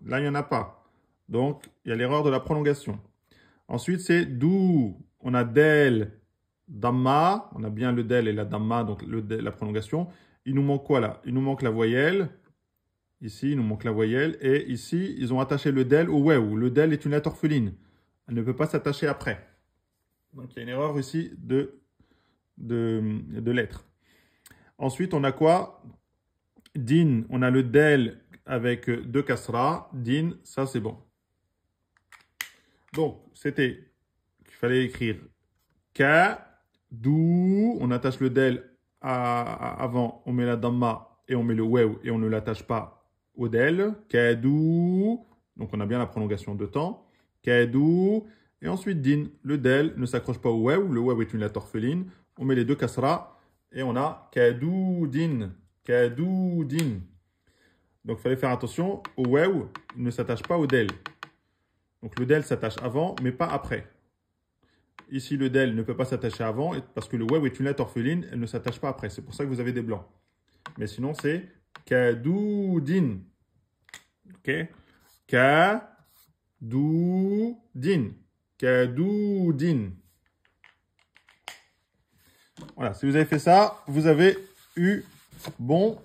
Là, il n'y en a pas. Donc, il y a l'erreur de la prolongation. Ensuite, c'est dou. On a del, damma. On a bien le del et la damma, donc la prolongation. Il nous manque quoi là? Il nous manque la voyelle. Ici, il nous manque la voyelle. Et ici, ils ont attaché le del au wew. Le del est une lettre orpheline. Elle ne peut pas s'attacher après. Donc, il y a une erreur ici de lettres. Ensuite, on a quoi? Din. On a le del avec deux kasra. Din, ça c'est bon. Donc, c'était qu'il fallait écrire ka, dou, on attache le del avant, on met la damma et on met le wew et on ne l'attache pas au del. Ka, dou, donc on a bien la prolongation de temps. Ka, dou, et ensuite din, le del ne s'accroche pas au wew, le wew est une lettre orpheline. On met les deux kasra et on a ka, dou, din. Ka, dou, din. Donc, il fallait faire attention au wew, il ne s'attache pas au del. Donc, le del s'attache avant, mais pas après. Ici, le del ne peut pas s'attacher avant, parce que le wew est une lettre orpheline, elle ne s'attache pas après. C'est pour ça que vous avez des blancs. Mais sinon, c'est kadoudin. Ok? Kadoudin. Kadoudin. Voilà, si vous avez fait ça, vous avez eu bon.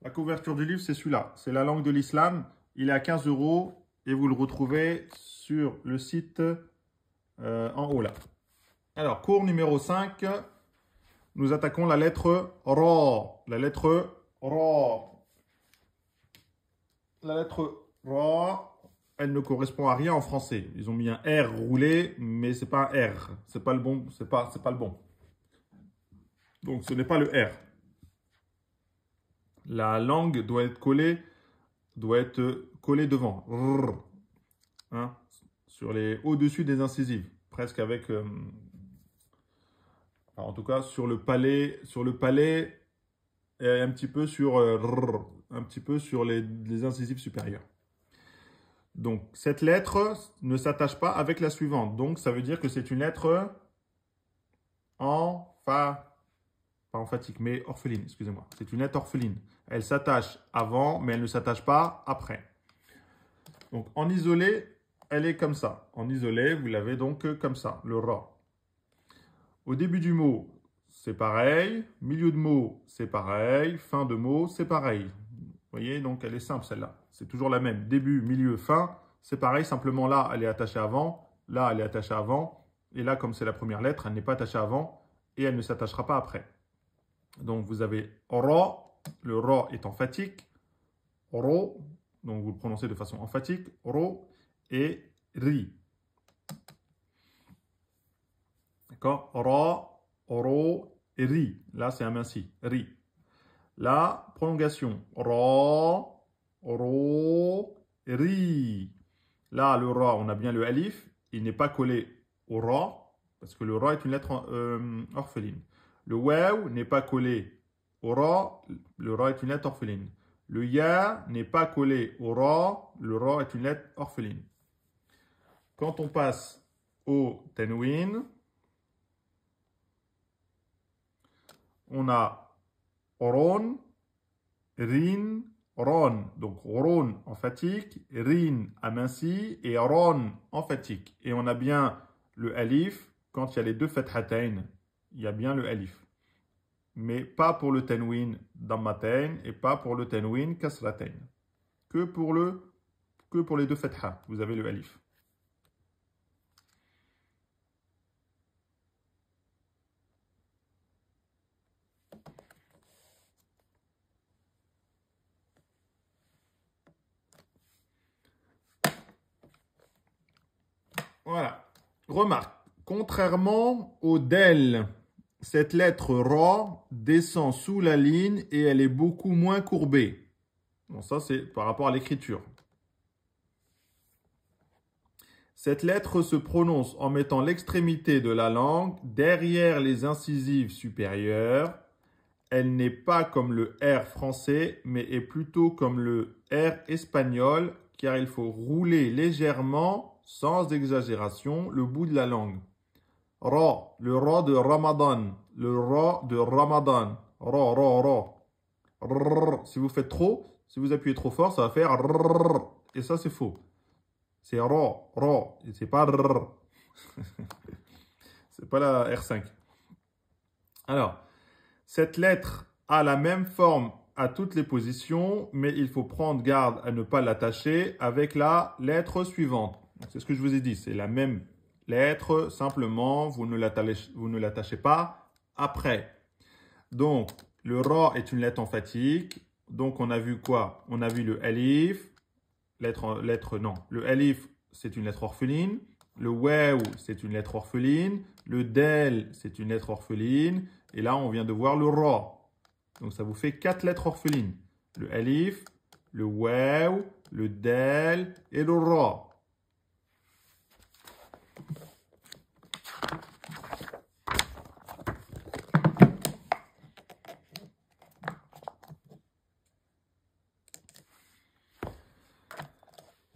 La couverture du livre, c'est celui-là. C'est la langue de l'islam. Il est à 15 € et vous le retrouvez sur le site en haut là. Alors, cours numéro 5, nous attaquons la lettre Ra. La lettre Ra. La lettre Ra, elle ne correspond à rien en français. Ils ont mis un R roulé, mais c'est pas un R. C'est pas le bon. C'est pas le bon. Donc, ce n'est pas le R. La langue doit être collée devant. Rrr. Hein, au-dessus des incisives, presque avec, en tout cas sur le palais et un petit peu sur, un petit peu sur les incisives supérieures. Donc cette lettre ne s'attache pas avec la suivante. Donc ça veut dire que c'est une lettre pas emphatique, mais orpheline, excusez-moi. C'est une lettre orpheline. Elle s'attache avant, mais elle ne s'attache pas après. Donc en isolé, elle est comme ça. En isolé, vous l'avez donc comme ça, le Ra. Au début du mot, c'est pareil. Milieu de mot, c'est pareil. Fin de mot, c'est pareil. Vous voyez, donc elle est simple celle-là. C'est toujours la même. Début, milieu, fin, c'est pareil. Simplement là, elle est attachée avant. Là, elle est attachée avant. Et là, comme c'est la première lettre, elle n'est pas attachée avant. Et elle ne s'attachera pas après. Donc vous avez Ra. Le Ra est emphatique. Ro. Donc vous le prononcez de façon emphatique. Ro. Et Ri. D'accord? Ra, Ro et Ri. Là, c'est un minci. Ri. La prolongation. Ra, Ro, Ri. Là, le Ra, on a bien le alif. Il n'est pas collé au Ra, parce que le Ra est une lettre orpheline. Le Waw n'est pas collé au Ra. Le Ra est une lettre orpheline. Le Ya n'est pas collé au Ra. Le Ra est une lettre orpheline. Quand on passe au Tanwin, on a Ron, Rin, Ron. Donc Ron emphatique, Rin aminci et Ron emphatique. Et on a bien le alif quand il y a les deux fathatayn. Il y a bien le alif. Mais pas pour le Tanwin dammatain et pas pour le Tanwin kasratain. Que pour les deux fathas, vous avez le alif. Voilà. Remarque, contrairement au del, cette lettre Ra descend sous la ligne et elle est beaucoup moins courbée. Bon, ça c'est par rapport à l'écriture. Cette lettre se prononce en mettant l'extrémité de la langue derrière les incisives supérieures. Elle n'est pas comme le R français, mais est plutôt comme le R espagnol, car il faut rouler légèrement, sans exagération, le bout de la langue. Ra, le Ra de Ramadan, le Ra de Ramadan. Ra, Ra, Ra. Rrr. Si vous faites trop, si vous appuyez trop fort, ça va faire rrr. Et ça, c'est faux. C'est Ra, Ra. Et c'est pas rrr. C'est pas la R5. Alors, cette lettre a la même forme à toutes les positions, mais il faut prendre garde à ne pas l'attacher avec la lettre suivante. C'est ce que je vous ai dit, c'est la même lettre, simplement, vous ne l'attachez pas après. Donc, le Ra est une lettre emphatique. Donc, on a vu quoi? On a vu le alif. Le alif, c'est une lettre orpheline. Le waw, c'est une lettre orpheline. Le del, c'est une lettre orpheline. Et là, on vient de voir le Ra. Donc, ça vous fait 4 lettres orphelines. Le alif, le waw, le del et le Ra.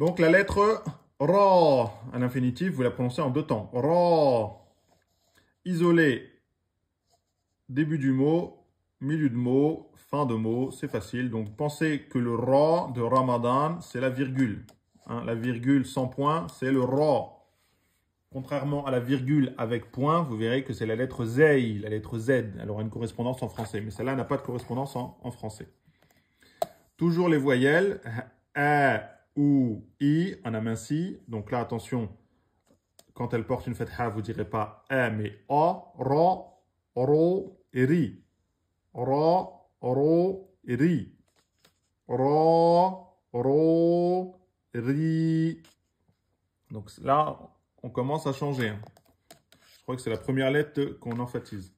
Donc, la lettre Ra, à l'infinitif, vous la prononcez en 2 temps. Ra, isolé, début du mot, milieu de mot, fin de mot, c'est facile. Donc, pensez que le Ra de Ramadan, c'est la virgule. Hein, la virgule sans point, c'est le Ra. Contrairement à la virgule avec point, vous verrez que c'est la lettre Z, la lettre Z. Elle aura une correspondance en français, mais celle-là n'a pas de correspondance en français. Toujours les voyelles, A, ou, I, en aminci. Donc là, attention, quand elle porte une fatha, vous ne direz pas A, mais A, Ra, Ro et Ri. Ra, Ro et Ri. Ra, Ro, Ri. Donc là, on commence à changer. Je crois que c'est la première lettre qu'on emphatise.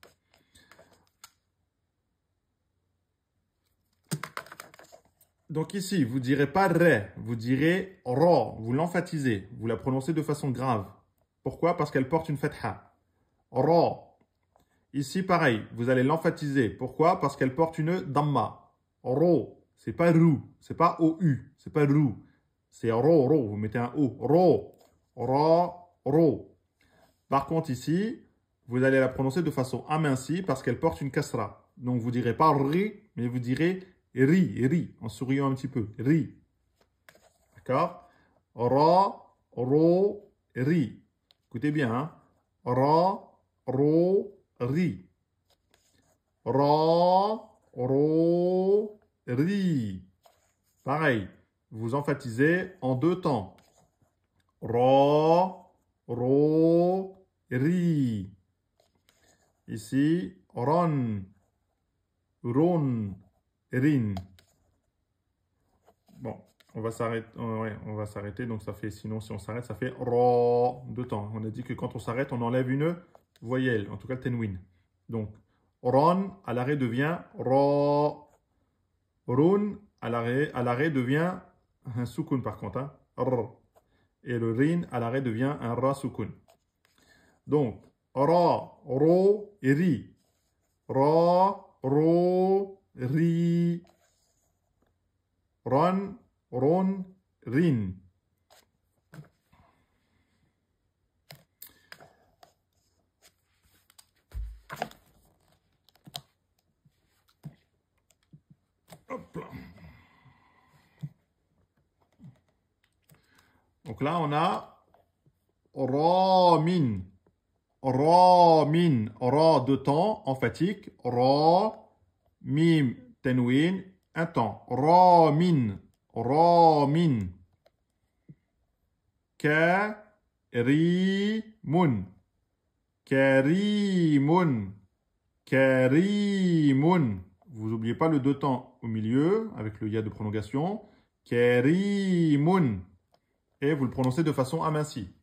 Donc ici, vous ne direz pas Ré, vous direz Ra, vous l'emphatisez, vous la prononcez de façon grave. Pourquoi? Parce qu'elle porte une fatha. Ra. Ici, pareil, vous allez l'emphatiser. Pourquoi? Parce qu'elle porte une damma. Ro, c'est pas rou, c'est pas OU, c'est pas rou. C'est ro, ro, vous mettez un O. Ro, ra, ro. Par contre, ici, vous allez la prononcer de façon amincie parce qu'elle porte une kasra. Donc, vous ne direz pas ri, mais vous direz ri, ri, en souriant un petit peu. Ri. D'accord? Ra, ro, ri. Écoutez bien, hein? Ra, ro, ri. Ra, ro, ri. Pareil, vous emphatisez en deux temps. Ra, ro, ri. Ici, ron, ron, rin. Bon, on va s'arrêter. Ouais, on va s'arrêter. Donc ça fait, sinon si on s'arrête, ça fait ra, deux temps. On a dit que quand on s'arrête, on enlève une voyelle, en tout cas le tenwin. Donc, ron à l'arrêt devient ra. Run à l'arrêt devient un soukoun par contre. Hein? R. Et le rin à l'arrêt devient un ra soukoun. Donc, ra, ro et ri. Ra, ro, ri. Ron, ron, rin. Hop là. Donc là, on a ra, min. Ra, min. Ra, deux temps, emphatique. Ra, mim, tenwin, un temps. Ra, min. Ra, min. Ka, ri, mun. Karimun. Karimun. Vous n'oubliez pas le deux temps au milieu avec le ya de prolongation. Karimun. Et vous le prononcez de façon amincie.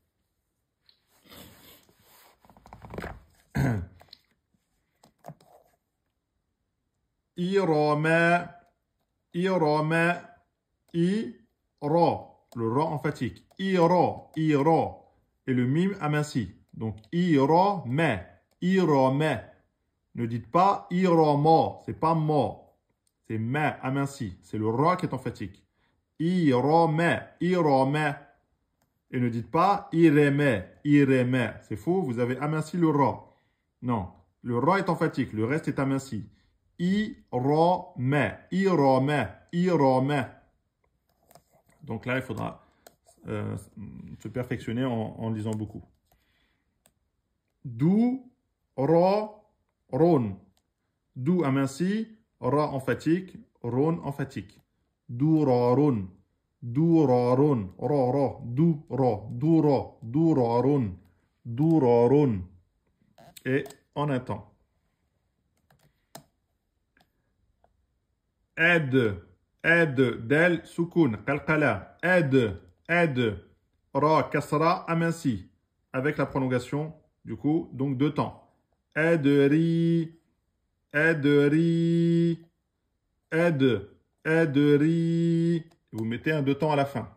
Irama. Irama. Ira. Le ra emphatique. Ira. Ira. Et le mime aminci. Donc, irama. Irama. Ne dites pas irama. C'est pas ma. C'est ma aminci. C'est le ra qui est emphatique. Irama. Irama. Et ne dites pas ireme. Ireme. C'est faux. Vous avez aminci le ra. Non. Le ra est emphatique. Le reste est aminci. Irama. Irama. Irama. Donc là, il faudra se perfectionner en lisant beaucoup. Dou, ra, ron. Dou aminci, ra emphatique, ron emphatique. Dou, ra, ron. Dou, ra, ron. Ra, ra. Dou, ra. Dou, ra. Dou, ra, ron. Dou, ra, ron. Et en un temps. Aide. Aide, del, soukoun, qalqala. Aide, aide. Ra, kasra, aminci. Avec la prolongation, du coup, donc deux temps. Aide-ri, aide-ri, aide, aide-ri. Vous mettez un deux temps à la fin.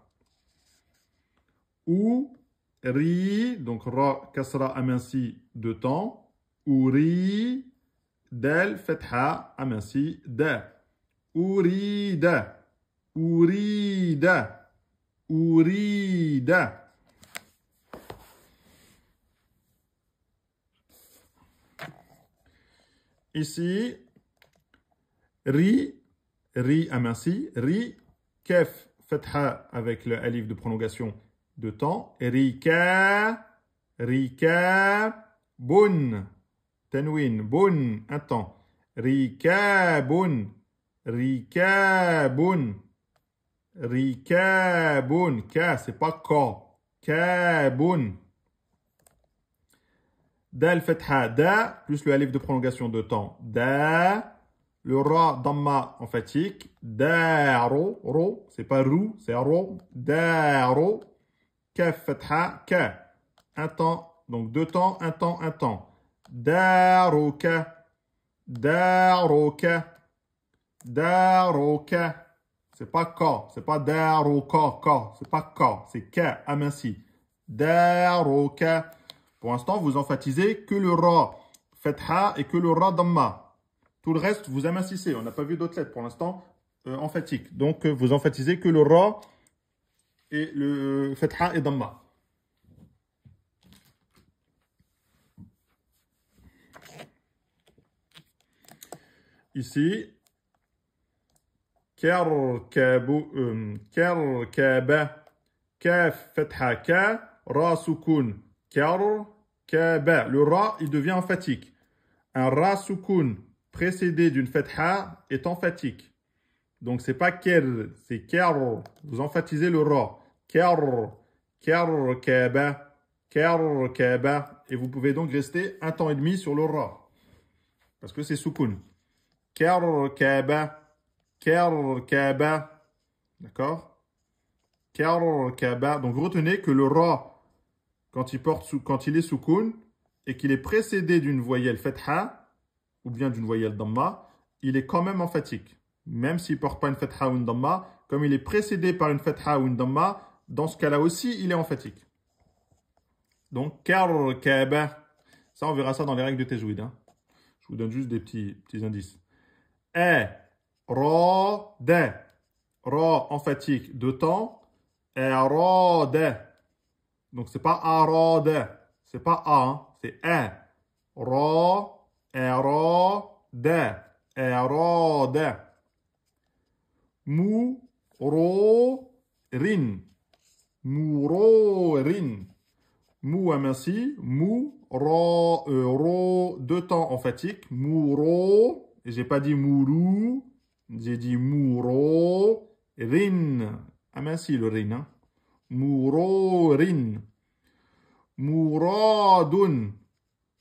Ou, ri, donc ra, kasra, aminci, deux temps. Ou ri, del, fetha, aminci, da. Urida, urida, urida. Ici, ri, ri aminci, ri, kef, fatha avec le alif de prolongation de temps, rika, bun, tenwin, bun, un temps, rika, bun. Rikabun. Rikabun. Ka, c'est pas ka. Kabun. Da al-fatha, da, plus le alif de prolongation de temps. Da. Le ra, damma emphatique. Da, ro, ro. C'est pas rou, c'est ro. Da, ro. Kaf, fatha, ka. Un temps, donc deux temps, un temps, un temps. Da, ro, ka. Da, ro, ka. Da, ro, ka. C'est pas ka, c'est pas da, ro, ka. C'est pas ka, c'est ka, aminci. Da, ro, ka. Pour l'instant, vous emphatisez que le ra fatha et que le ra damma. Tout le reste, vous amincissez. On n'a pas vu d'autres lettres pour l'instant emphatiques. Donc, vous emphatisez que le ra et le fatha et damma. Ici, kerkaba, kaf fatha ka, ra soukoun, kerkaba. Le ra, il devient emphatique. Un ra soukoun précédé d'une fatha est emphatique. Donc, c'est pas ker, c'est ker. Vous emphatisez le ra. Ker, kerkaba, kerkaba. Et vous pouvez donc rester un temps et demi sur le ra. Parce que c'est soukoun. Kerkaba, kerkaba. D'accord? Kerkaba. Donc, vous retenez que le ra, quand il est soukoun, et qu'il est précédé d'une voyelle fatha, ou bien d'une voyelle damma, il est quand même emphatique. Même s'il ne porte pas une fatha ou une damma, comme il est précédé par une fatha ou une damma, dans ce cas-là aussi, il est emphatique. Donc, kerkaba. Ça, on verra ça dans les règles de tajwid. Hein. Je vous donne juste des petits indices. Ra, da. Ra, emphatique, deux temps. Ra, da. Donc, c'est pas arada. C'est pas a, hein. C'est Ra, da. Arada. Mu, ro, rin. Mourorin. Mou aminci. Mou, ro, deux temps emphatique. Mouro. Et j'ai pas dit mourou. J'ai dit mouro. Rin. Aminci le rin. Hein. Mourorin. Mouradun.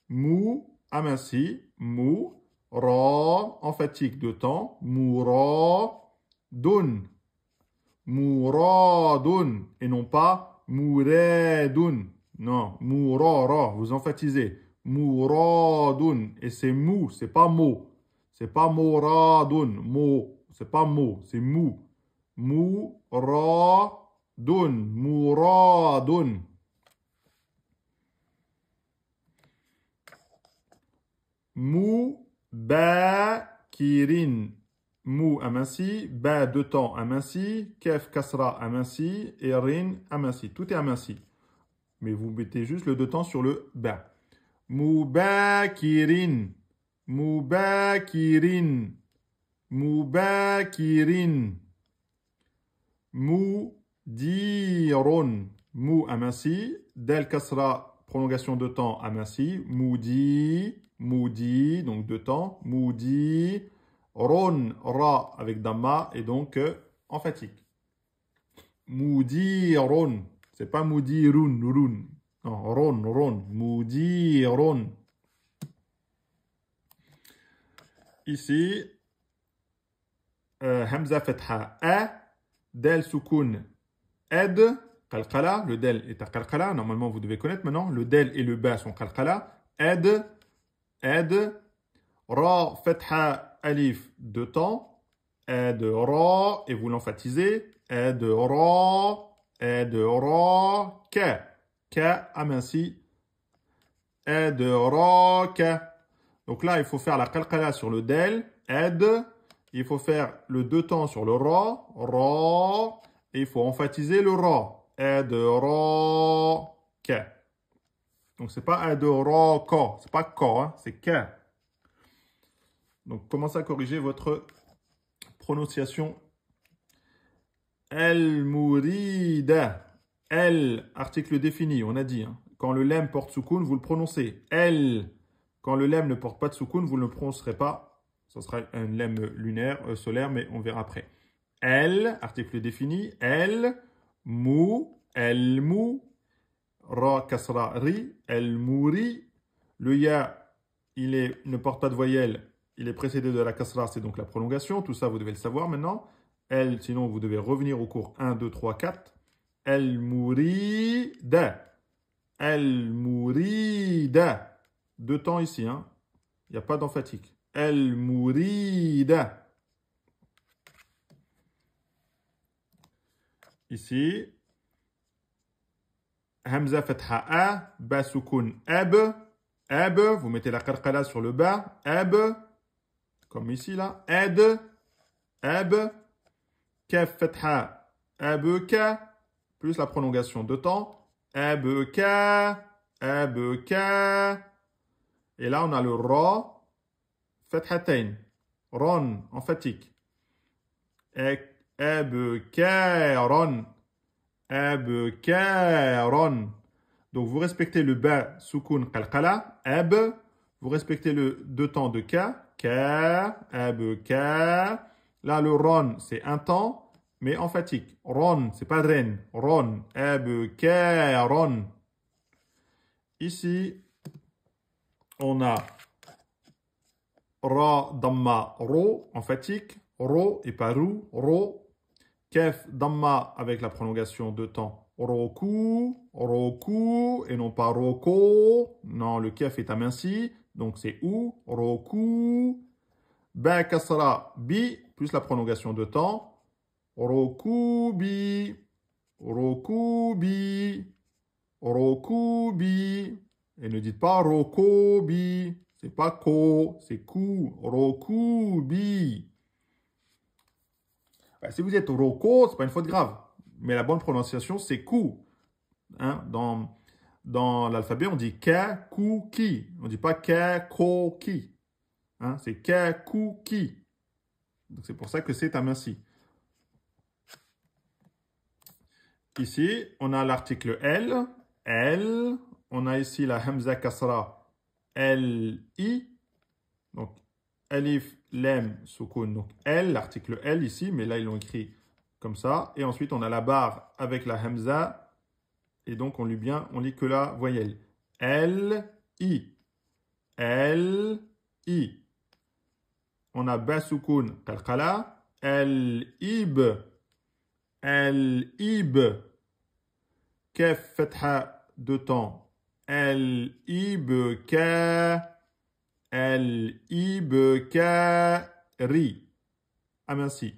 Mou, aminci. Mou. Ra, emphatique deux temps. Mouradun. Mouradun. Et non pas mouradun. Non, mourara. Vous emphatisez. Mouradun. Et c'est mou, c'est pas mot. C'est pas mouradun. Mot. C'est pas mot, c'est mou. Mouradun. Mouradun. Moubakirin. Mou aminci, ba deux temps aminci, kef kasra aminci et rin aminci. Tout est aminci. Mais vous mettez juste le deux temps sur le ba. Moubakirin. Moubakirin. Moubakirin. Moudirun. Mou aminci, del kasra prolongation de temps aminci, moudi. Moudi, donc deux temps. Moudi. Ron, ra avec damma et donc emphatique. Moudi, ron. C'est pas moudi, run, run. Non, ron, ron. Moudi, ron. Ici, hamza fatha a, del soukoun ed, qalqala. Le del est à qalqala. Normalement, vous devez connaître maintenant. Le del et le ba sont qalqala. Ed. Ra fatha alif deux temps, de ra, et vous l'emphatisez, de ra, ka aminci, de ra, ka. Donc là, il faut faire la qalqala sur le del, il faut faire le deux temps sur le ra, et il faut emphatiser le ra, de ra, ka. Donc c'est pas de ra, ka, c'est pas ka, hein, c'est ka. Donc, commencez à corriger votre prononciation. El-mourida. El, article défini, on a dit. Hein. Quand le lem porte soukoun, vous le prononcez. El. Quand le lem ne porte pas de soukoun, vous ne le prononcerez pas. Ce sera un lem lunaire, solaire, mais on verra après. El, article défini. El, mou, el-mou. Ra, kasra, ri. El-mouri. Le ya, ne porte pas de voyelle. Il est précédé de la kasra, c'est donc la prolongation. Tout ça, vous devez le savoir maintenant. El, sinon, vous devez revenir au cours 1, 2, 3, 4. El mourida. El mourida. Deux temps ici, hein. Il n'y a pas d'emphatique. El mourida. Ici. Hamza fatha a. Ba soukoun ab. Ab. Vous mettez la qalqala sur le bas. Ab. Comme ici, là. Ad. Ab. Kaf fatha. Abeka. Plus la prolongation de temps. Abeka. Abeka. Et là, on a le ra. Fathatayn. Ron, emphatique. Abkaron. Abkaron. Donc, vous respectez le ba, soukoun, qalqala. Ab. Vous respectez le deux temps de ka. Ka. Abka. Là, le ron, c'est un temps, mais emphatique. Ron, c'est pas ren. Ron. Abkaron. Ici, on a ra, damma, ro, emphatique. Ro et pas rou. Ro. Kef, damma avec la prolongation de temps. Roku, roku, et non pas roko. Non, le kef est aminci, donc c'est ou. Roku. Ba kasra, bi, plus la prolongation de temps. Rokubi. Rokubi. Rokubi. Et ne dites pas rokobi. C'est pas ko, c'est ku. Rokubi. Si vous êtes roko, ce n'est pas une faute grave. Mais la bonne prononciation, c'est ku. Hein? Dans l'alphabet, on dit ka, ku, ki. On ne dit pas ka, ko, ki. Hein? C'est ka, ku, ki. C'est pour ça que c'est aminci. Ici, on a l'article L. L. On a ici la hamza kasra. L-I. Donc, alif, lem, soukoun. Donc, L, l'article L ici, mais là, ils l'ont écrit comme ça. Et ensuite, on a la barre avec la hamza. Et donc, on lit que la voyelle. L-I. L-I. On a ba soukoun, qalqala. L-ib. L-ib. Kef, fatha, deux temps. L-ib, ka. El-ibkari. Aminci.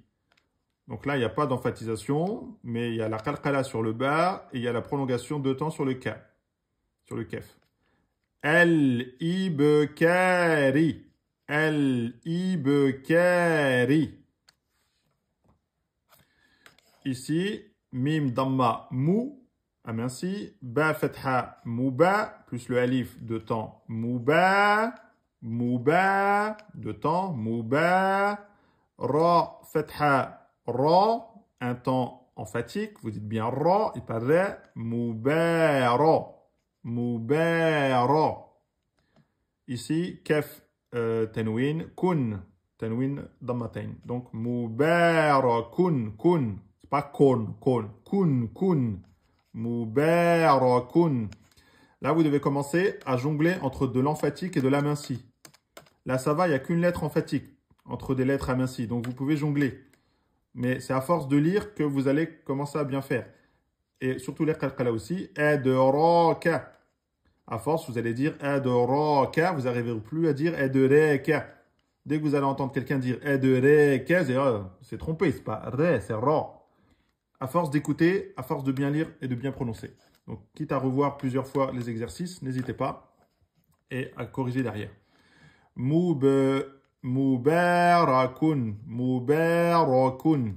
Donc là, il n'y a pas d'emphatisation, mais il y a la qalqala sur le bas et il y a la prolongation de temps sur le ka, sur le kef. El-ibkari. El-ibkari. Ici, mim damma mou. Aminci. Ba fatha mouba, plus le alif de temps mouba. Mouba, de temps, mouba. Ra, fatha, ra, un temps emphatique. Vous dites bien ra et pas ra. Moubara. Moubara. Ici, kef, tanwin, kun. Tanwin, dammatain. Donc, moubarakun, kun. C'est pas kon, kon. Kun, kun. Moubarakun. Là, vous devez commencer à jongler entre de l'emphatique et de l'aminci. Là, ça va, il n'y a qu'une lettre emphatique entre des lettres amincies. Donc, vous pouvez jongler. Mais c'est à force de lire que vous allez commencer à bien faire. Et surtout les qalqala aussi. Adraka. À force, vous allez dire adraka. Vous n'arriverez plus à dire adraka. Dès que vous allez entendre quelqu'un dire adraka, c'est trompé. C'est pas ré, c'est ra. À force d'écouter, à force de bien lire et de bien prononcer. Donc, quitte à revoir plusieurs fois les exercices, n'hésitez pas et à corriger derrière. Mubarakun, mubarakun.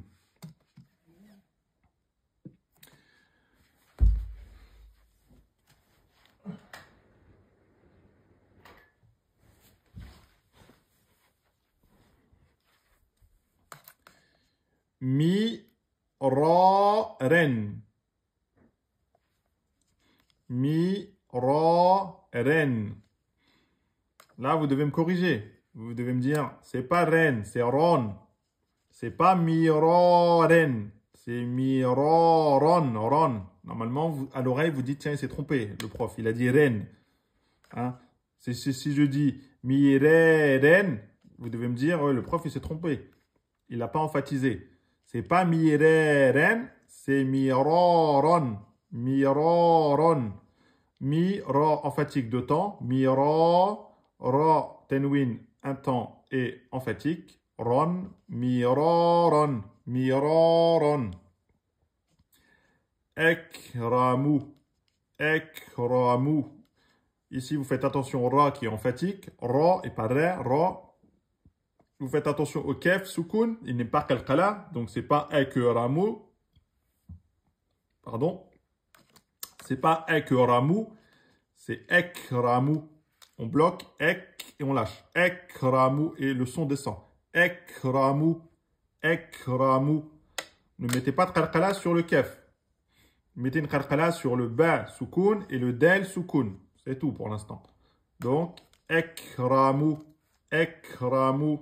Mi-ra-ren. Mi-ra-ren. Là, vous devez me corriger. Vous devez me dire, c'est pas ren, c'est ron. C'est pas mi-ra-ren. C'est mi-ra-ron, ron. Normalement, à l'oreille, vous dites, tiens, il s'est trompé, le prof. Il a dit ren. Hein? Si je dis mireren, vous devez me dire, le prof il s'est trompé. Il n'a pas emphatisé. C'est pas mireren, c'est miroron. Miroron. Mi, ra, emphatique de temps. Mira, ra, tenwin, un temps et emphatique. Ron, miroron. Miroron. Ekramu. Ekramu. Ici, vous faites attention au ra qui est emphatique. Ra et pas ra. Ra. Vous faites attention au kef, soukoun. Il n'est pas qalqala. Donc, c'est pas ekramu. Pardon. C'est pas ekramu. C'est ekramu. On bloque ek et on lâche. Ekramu et le son descend. Ekramu. Ekramu. Ne mettez pas de qalqala sur le kef. Mettez une qalqala sur le ba soukoun et le del soukoun. C'est tout pour l'instant. Donc, ekramu. Ekramu.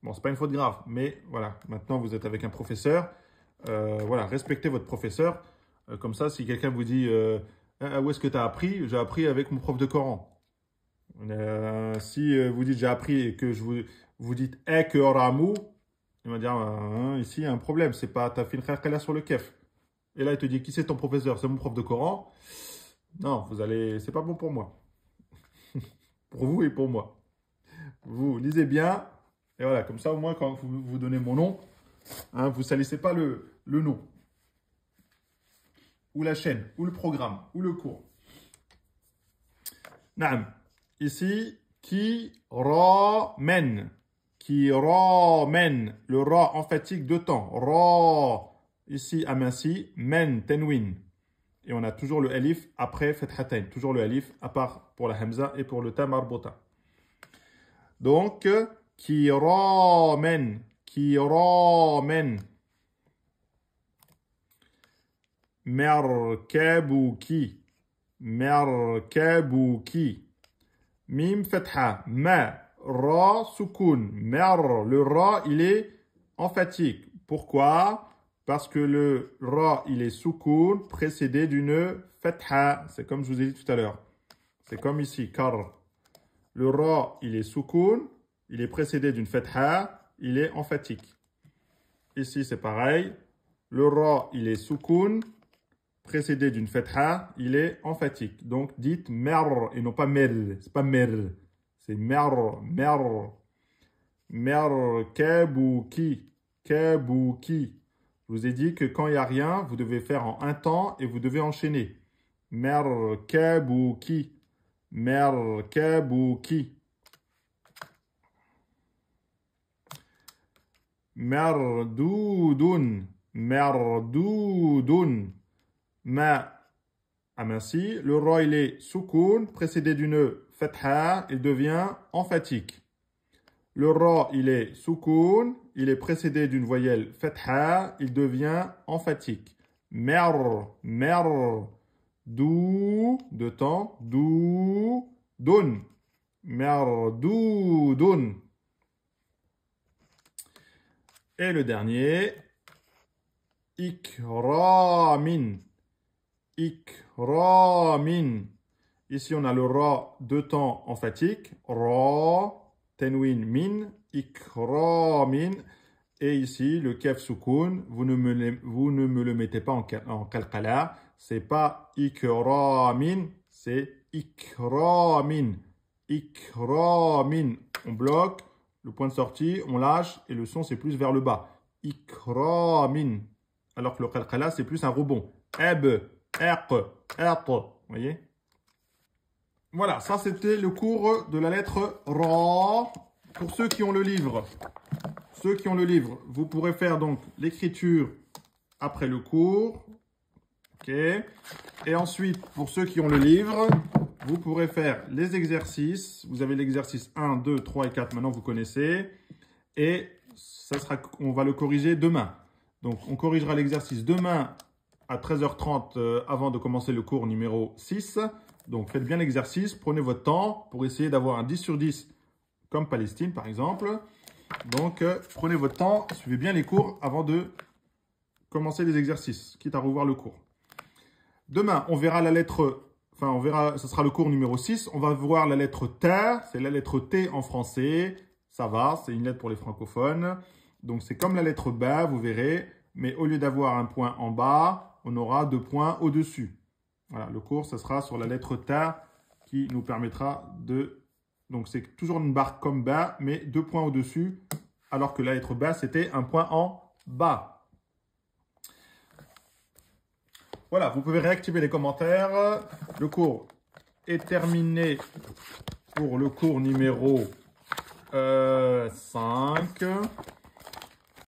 Bon, c'est pas une faute grave, mais voilà. Maintenant, vous êtes avec un professeur. Voilà, respectez votre professeur. Comme ça, si quelqu'un vous dit où est-ce que tu as appris? J'ai appris avec mon prof de Coran. Si vous dites j'ai appris et que vous dites ekramu, il va dire ici il y a un problème. C'est pas t'as fait une qalqala sur le kef. Et là, il te dit qui c'est ton professeur? C'est mon prof de Coran. Non, vous allez, c'est pas bon pour moi. Pour vous et pour moi. Vous lisez bien. Et voilà, comme ça, au moins, quand vous donnez mon nom, hein, vous ne salissez pas le nom. Ou la chaîne, ou le programme, ou le cours. Naam. Ici, qui ramène. Qui ramène. Le ra emphatique de temps. Ra. Ici, aminci. Men, tenwin. Et on a toujours le alif après fathatayn. Toujours le alif, à part pour la hamza et pour le ta marbota. Donc, qui ramène. Qui ramène. Merkabuki. Merkabuki. Mim fatha. Ma. Ra soukoun. Mer. Le ra, il est emphatique. Pourquoi? Parce que le ra, il est soukoun précédé d'une fatha. C'est comme je vous ai dit tout à l'heure. C'est comme ici, kar. Le ra, il est soukoun. Il est précédé d'une fatha. Il est emphatique. Ici, c'est pareil. Le ra, il est soukoun précédé d'une fatha. Il est emphatique. Donc, dites mer et non pas mer. C'est pas mer. C'est mer, mer. Mer, kabuki. Kabuki. Je vous ai dit que quand il n'y a rien, vous devez faire en un temps et vous devez enchaîner. Merkabuki. Merkabuki. Merdoudoun. Merdoudoun. Ma. Aminci. Le ra, il est soukoun, précédé d'une fatha, il devient emphatique. Le ra, il est soukoun, il est précédé d'une voyelle fatha, il devient emphatique. Mer, mer, dou, de temps, dou, doun. Mer, dou, doun. Et le dernier, ikramin. Ikramin. Ici, on a le ra, deux temps emphatique. Ra. Tenwin min, ikramin. Et ici, le kef soukoun, vous ne me le mettez pas en qalqala. C'est pas ikramin, c'est ikramin. Ikramin. On bloque, le point de sortie, on lâche et le son c'est plus vers le bas. Ikramin. Alors que le qalqala c'est plus un rebond. Eb, eq, vous voyez? Voilà, ça c'était le cours de la lettre Ra. Pour ceux qui ont le livre, vous pourrez faire donc l'écriture après le cours. Ok. Et ensuite, pour ceux qui ont le livre, vous pourrez faire les exercices. Vous avez l'exercice 1, 2, 3 et 4, maintenant vous connaissez. Et ça sera, on va le corriger demain. Donc on corrigera l'exercice demain à 13h30 avant de commencer le cours numéro 6. Donc, faites bien l'exercice, prenez votre temps pour essayer d'avoir un 10 sur 10 comme Palestine, par exemple. Donc, prenez votre temps, suivez bien les cours avant de commencer les exercices, quitte à revoir le cours. Demain, on verra la lettre enfin on verra, ce sera le cours numéro 6. On va voir la lettre T, c'est la lettre T en français. Ça va, c'est une lettre pour les francophones. Donc c'est comme la lettre B, vous verrez. Mais au lieu d'avoir un point en bas, on aura 2 points au-dessus. Voilà, le cours, ce sera sur la lettre T qui nous permettra de... Donc c'est toujours une barre comme B, mais 2 points au-dessus. Alors que la lettre B, c'était un point en bas. Voilà, vous pouvez réactiver les commentaires. Le cours est terminé pour le cours numéro 5.